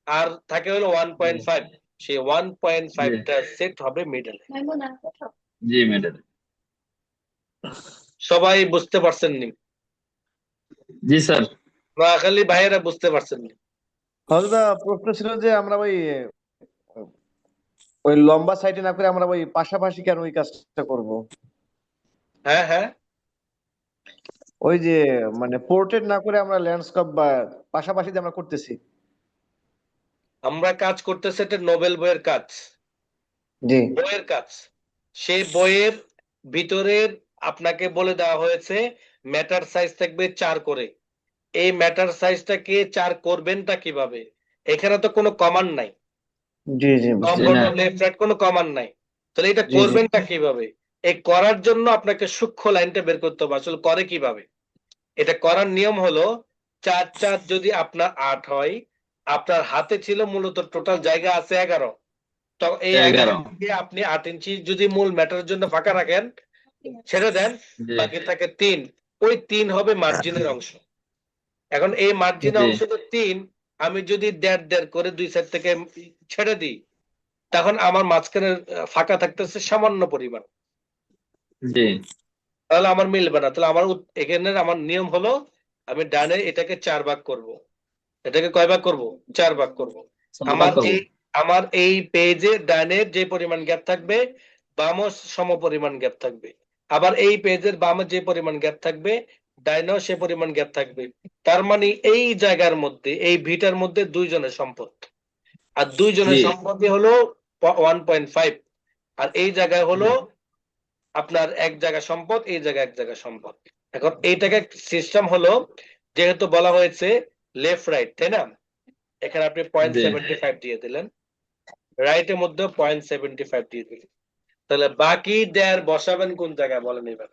আর থাকে হলো 1.5, সেই 1.5টা সেট হবে মিডল।
জি ম্যাডাম।
সবাই বুঝতে পারছেন নি?
জি স্যার।
নোয়াখালী ভাইয়েরা বুঝতে পারছেন নি?
হয়তো প্রশ্ন ছিল যে আমরা ওই লম্বা সাইডে না করে আমরা ওই পাশাপাশি কেন ওই কাজটা করব?
হ্যাঁ হ্যাঁ,
ওই যে মানে পোর্ট্রেট না করে আমরা ল্যান্ডস্কেপ বা পাশাপাশি যে আমরা করতেছি।
আমরা কাজ করতেছি একটা নোবেল বইয়ের কাজ,
জি
বইয়ের কাজ। সেই বইয়ের ভিতরের আপনাকে বলে দেওয়া হয়েছে ম্যাটার সাইজ থাকবে 4 করে। এই ম্যাটার সাইজটাকে 4 করবেনটা কিভাবে? এখানে তো কোনো কমান্ড নাই,
জি জি
টপ
জি না।
বটম লেফট রাইট কোনো কমান্ড নাই। তাহলে এটা
জি জি
করবেনটা কিভাবে? এই করার জন্য আপনাকে সূক্ষ্ম লাইনটা বের করতে হবে আসলে করে কিভাবে। এটা করার নিয়ম হলো 4 4 যদি আপনার 8 হয়, আপনার হাতে ছিল মূলত টোটাল জায়গা আছে 11, তো এই 11
11।
থেকে আপনি 8 ইঞ্চি যদি মূল ম্যাটারের জন্য ফাঁকা রাখেন, ছেড়ে দেন,
জি
বাকি থাকে 3, ওই 3 হবে মার্জিনের অংশ। এখন এই মার্জিনের
জি
অংশ তো 3, আমি যদি 1.5 করে দুই সাইড থেকে ছেড়ে দিই, তখন আমার মাঝখানে ফাঁকা থাকতেছে সামান্য পরিমাণ,
জি
তাহলে আমার মিলবে না। তাহলে আমার এখানে আমার নিয়ম হলো আমি ডানে এটাকে 4 ভাগ করব, এটাকে কয় ভাগ করব? 4 ভাগ করব।
সমাধান
আমার
করবো।
আমার এই পেজে ডানে যে পরিমাণ গ্যাপ থাকবে বামও সম পরিমাণ গ্যাপ থাকবে, আবার এই পেজের বামে যে পরিমাণ গ্যাপ থাকবে ডাইনেও সে পরিমাণ গ্যাপ থাকবে। তার মানে এই জায়গার মধ্যে এই ভিটার মধ্যে দুইজনের সম্পদ, আর দুইজনের
জি
সম্পত্তি হলো 1.5, আর এই জায়গায় হলো আপনার এক জায়গা সম্পদ, এই জায়গায় এক জায়গা সম্পদ। এখন এইটাকে সিস্টেম হলো, যেহেতু বলা হয়েছে লেফট রাইট, তাই না? এখানে আপনি
জি
0.75 দিয়ে দিলেন, রাইটের মধ্যে 0.75 দিয়ে দিলেন, তাহলে বাকি দেয়ার বসাবেন কোন জায়গায় বলেন এবার?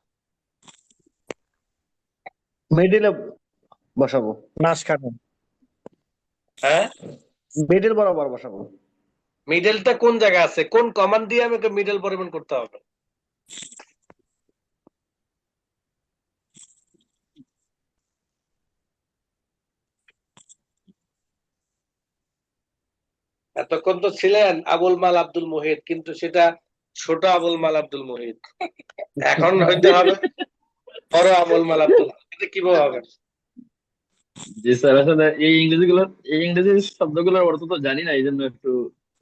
মিডিলে বসাবো,
মাঝখানে।
হ্যাঁ,
মিডিল বরাবর বসাবো।
মিডলটা কোন জায়গায় আছে? কোন কমান্ড দিয়ে আমাকে মিডল পরিমাণ করতে হবে? এতক্ষণ তো ছিলেন আবুল মাল আব্দুল মুহিত, কিন্তু সেটা ছোট আবুল মাল আব্দুল মুহিত। এখন হইতে হবে বড় আবুল মাল আব্দুল। এটা কিভাবে হবে?
জি স্যার। আসলে এই ইংরেজি শব্দগুলোর অর্থ তো জানি না, এই জন্য একটু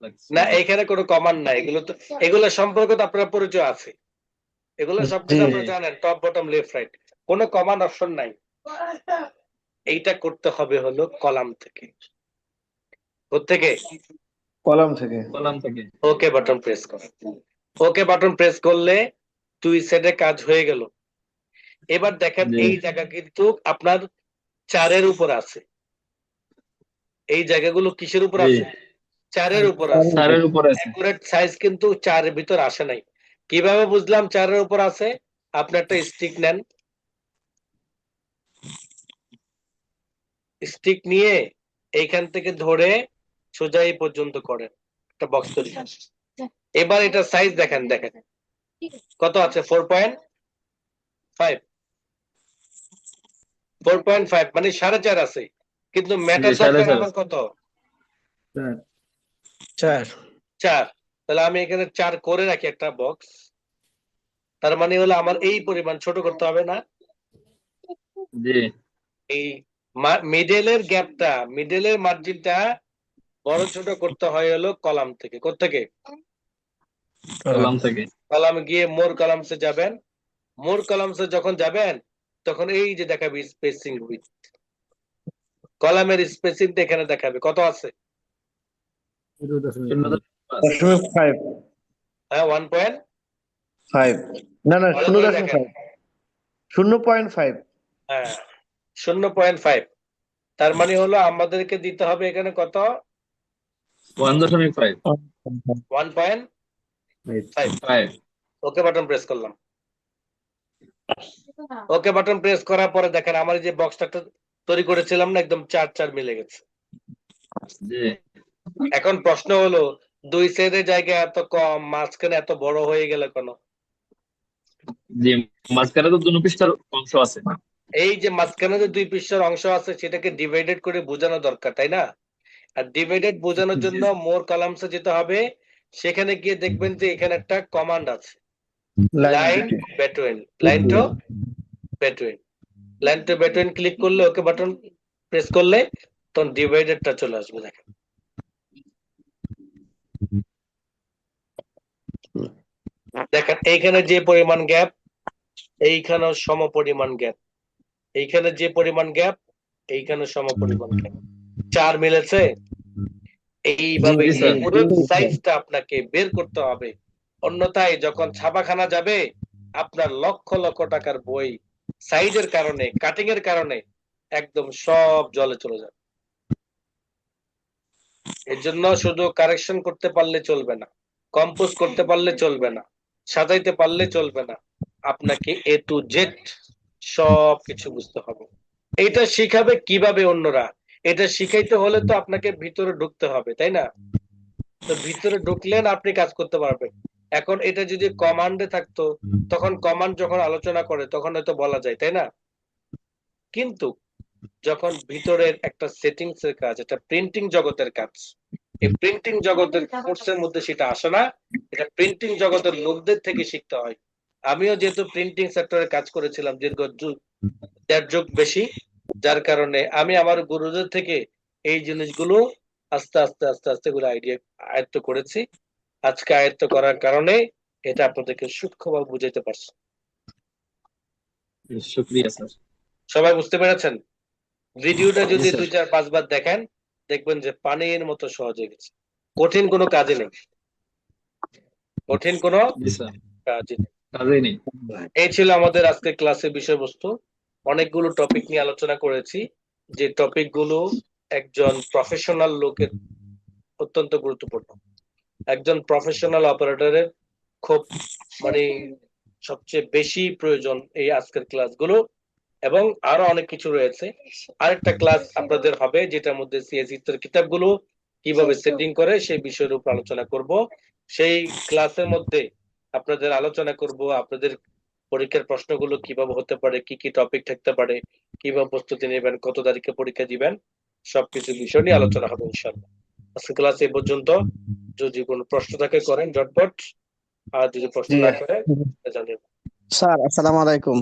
লাগছে।
না, এখানে কোনো কমান্ড নাই, এগুলো তো এগুলো সম্পর্কে তো আপনার পরিচয় আছে, এগুলো
জি
সবকিছু আপনারা জানেন, টপ বটম লেফট রাইট, কোনো কমান্ড অপশন নাই। এইটা করতে হবে হলো কলাম থেকে। কোত্থেকে?
কলাম থেকে।
কলাম থেকে।
ওকে বাটন প্রেস করো। ওকে বাটন প্রেস করলে দুই সাইডে কাজ হয়ে গেল। এবার দেখেন
জি
এই জায়গা কিন্তু আপনার 4-এর উপর আছে, এই জায়গাগুলো কিসের উপর
জি
আছে? 4-এর উপর আছে।
স্যারের উপরে আছে।
অ্যাকুরেট সাইজ কিন্তু 4-এর ভিতর আসে নাই। কিভাবে বুঝলাম 4-এর উপর আছে? আপনি একটা স্টিক নেন, স্টিক নিয়ে এইখান থেকে ধরে সোজা এই পর্যন্ত করেন, একটা বক্স তৈরি করেন। এবার এটা সাইজ দেখেন, দেখেন কত আছে? 4.5, 4.5 মানে 4.5 আছে, কিন্তু
জি
ম্যাটার দরকার
4.5।
আমার কত?
স্যার
4।
4। তাহলে আমি এখানে 4 করে রাখি একটা বক্স, তার মানে হলো আমার এই পরিমাণ ছোট করতে হবে না?
জি
এই মিডলের গ্যাপটা, মিডলের মার্জিনটা বড় ছোট করতে হয় হলো কলাম থেকে। কোত্থেকে?
কলাম থেকে।
কলামে গিয়ে মোর কলামসে যাবেন, মোর কলামসে যখন যাবেন তখন এই যে দেখাবে স্পেসিং উইথ, কলামের স্পেসিংটা এখানে দেখাবে কত আছে?
0.5।
0.5
হ্যাঁ 1.5
না না
ভালো করে দেখেন
0.5
হ্যাঁ 0.5 তার মানে হলো আমাদেরকে দিতে হবে এখানে কত
1.5
1.5 ওকে বাটন প্রেস করলাম ওকে বাটন প্রেস করার পরে দেখেন আমার এই যে বক্সটা তৈরি করেছিলাম না একদম 4 মিলে গেছে
জি
এখন প্রশ্ন হলো দুই সাইডের জায়গা এত কম মাঝখানে এত বড় হয়ে গেল কেন
জি মাঝখানে তো দুই পৃষ্ঠার অংশ আছে
এই যে মাঝখানে যে 2 পৃষ্ঠার অংশ আছে সেটাকে ডিভাইডেড করে বোঝানো দরকার তাই না আর ডিভাইডেড বোঝানোর জন্য মোর কলামসে যেতে হবে সেখানে গিয়ে দেখবেন যে এখানে একটা কমান্ড আছে লাইন বেটুইন লাইন টু বেটুইন ক্লিক করলে ওকে বাটন প্রেস করলে তখন ডিভাইডেডটা চলে আসবে দেখেন দেখেন এইখানে যে পরিমাণ গ্যাপ এইখানেও সম পরিমাণ গ্যাপ এইখানে যে পরিমাণ গ্যাপ এইখানে সম পরিমাণ গ্যাপ 4 মিলেছে এইভাবে
জি, স্যার।
পুরো সাইজটা আপনাকে বের করতে হবে অন্যথায় যখন ছাপাখানা যাবে আপনার লক্ষ লক্ষ টাকার বই সাইজের কারণে কাটিং এর কারণে একদম সব জলে চলে যাবে এর জন্য শুধু কারেকশন করতে পারলে চলবে না কম্পোজ করতে পারলে চলবে না সাজাইতে পারলে চলবে না আপনাকে A to Z সব কিছু বুঝতে হবে এটা শিখাবে কিভাবে অন্যরা এটা শিখাইতে হলে তো আপনাকে ভিতরে ঢুকতে হবে তাই না তো ভিতরে ঢুকলেন আপনি কাজ করতে পারবেন এখন এটা যদি কমান্ডে থাকতো তখন কমান্ড যখন আলোচনা করে তখন হয়তো বলা যায় তাই না কিন্তু যখন ভিতরের একটা সেটিংস এর কাজ এটা প্রিন্টিং জগতের কাজ এই প্রিন্টিং জগতের কোর্সের মধ্যে সেটা আসে না এটা প্রিন্টিং জগতের লোকদের থেকে শিখতে হয় আমিও যেহেতু প্রিন্টিং সেক্টরে কাজ করেছিলাম দীর্ঘ 1.5 যুগ বেশি যার কারণে আমি আমার গুরুদের থেকে এই জিনিসগুলো আস্তে আস্তে আস্তে আস্তে গুলো আইডিয়া আয়ত্ত করেছি আজকে আয়ত্ত করার কারণে এটা আপনাদেরকে সূক্ষ্মভাবে বুঝাইতে পারছি
শুক্রিয়া স্যার
সবাই বুঝতে পেরেছেন ভিডিওটা যদি
জি, স্যার।
2-4-5 বার দেখেন দেখবেন যে পানির মতো সহজ হয়ে গেছে কঠিন কোনো কাজে নেই কঠিন কোনো
জি স্যার
কাজে নেই
কাজেই নেই
এই ছিল আমাদের আজকে ক্লাসের বিষয়বস্তু অনেকগুলো টপিক নিয়ে আলোচনা করেছি যে টপিকগুলো একজন প্রফেশনাল লোকের অত্যন্ত গুরুত্বপূর্ণ একজন প্রফেশনাল অপারেটরের খুব মানে সবচেয়ে বেশি প্রয়োজন এই আজকের ক্লাসগুলো এবং আরো অনেক কিছু রয়েছে আরেকটা ক্লাস আপনাদের হবে যেটার মধ্যে সিএসই এর কিতাবগুলো কিভাবে সেটিং করে সেই বিষয়ের উপর আলোচনা করব সেই ক্লাসের মধ্যে আপনাদের আলোচনা করব আপনাদের পরীক্ষার প্রশ্নগুলো কিভাবে হতে পারে কি কি টপিক থাকতে পারে কিভাবে প্রস্তুতি নেবেন কত তারিখে পরীক্ষা দিবেন সবকিছু বিষয় নিয়ে আলোচনা হবে ইনশাআল্লাহ আজকে ক্লাস এই পর্যন্ত যদি কোনো প্রশ্ন থাকে করেন ঝটপট আর যদি প্রশ্ন না করে জানিয়ে
স্যার আসসালামু আলাইকুম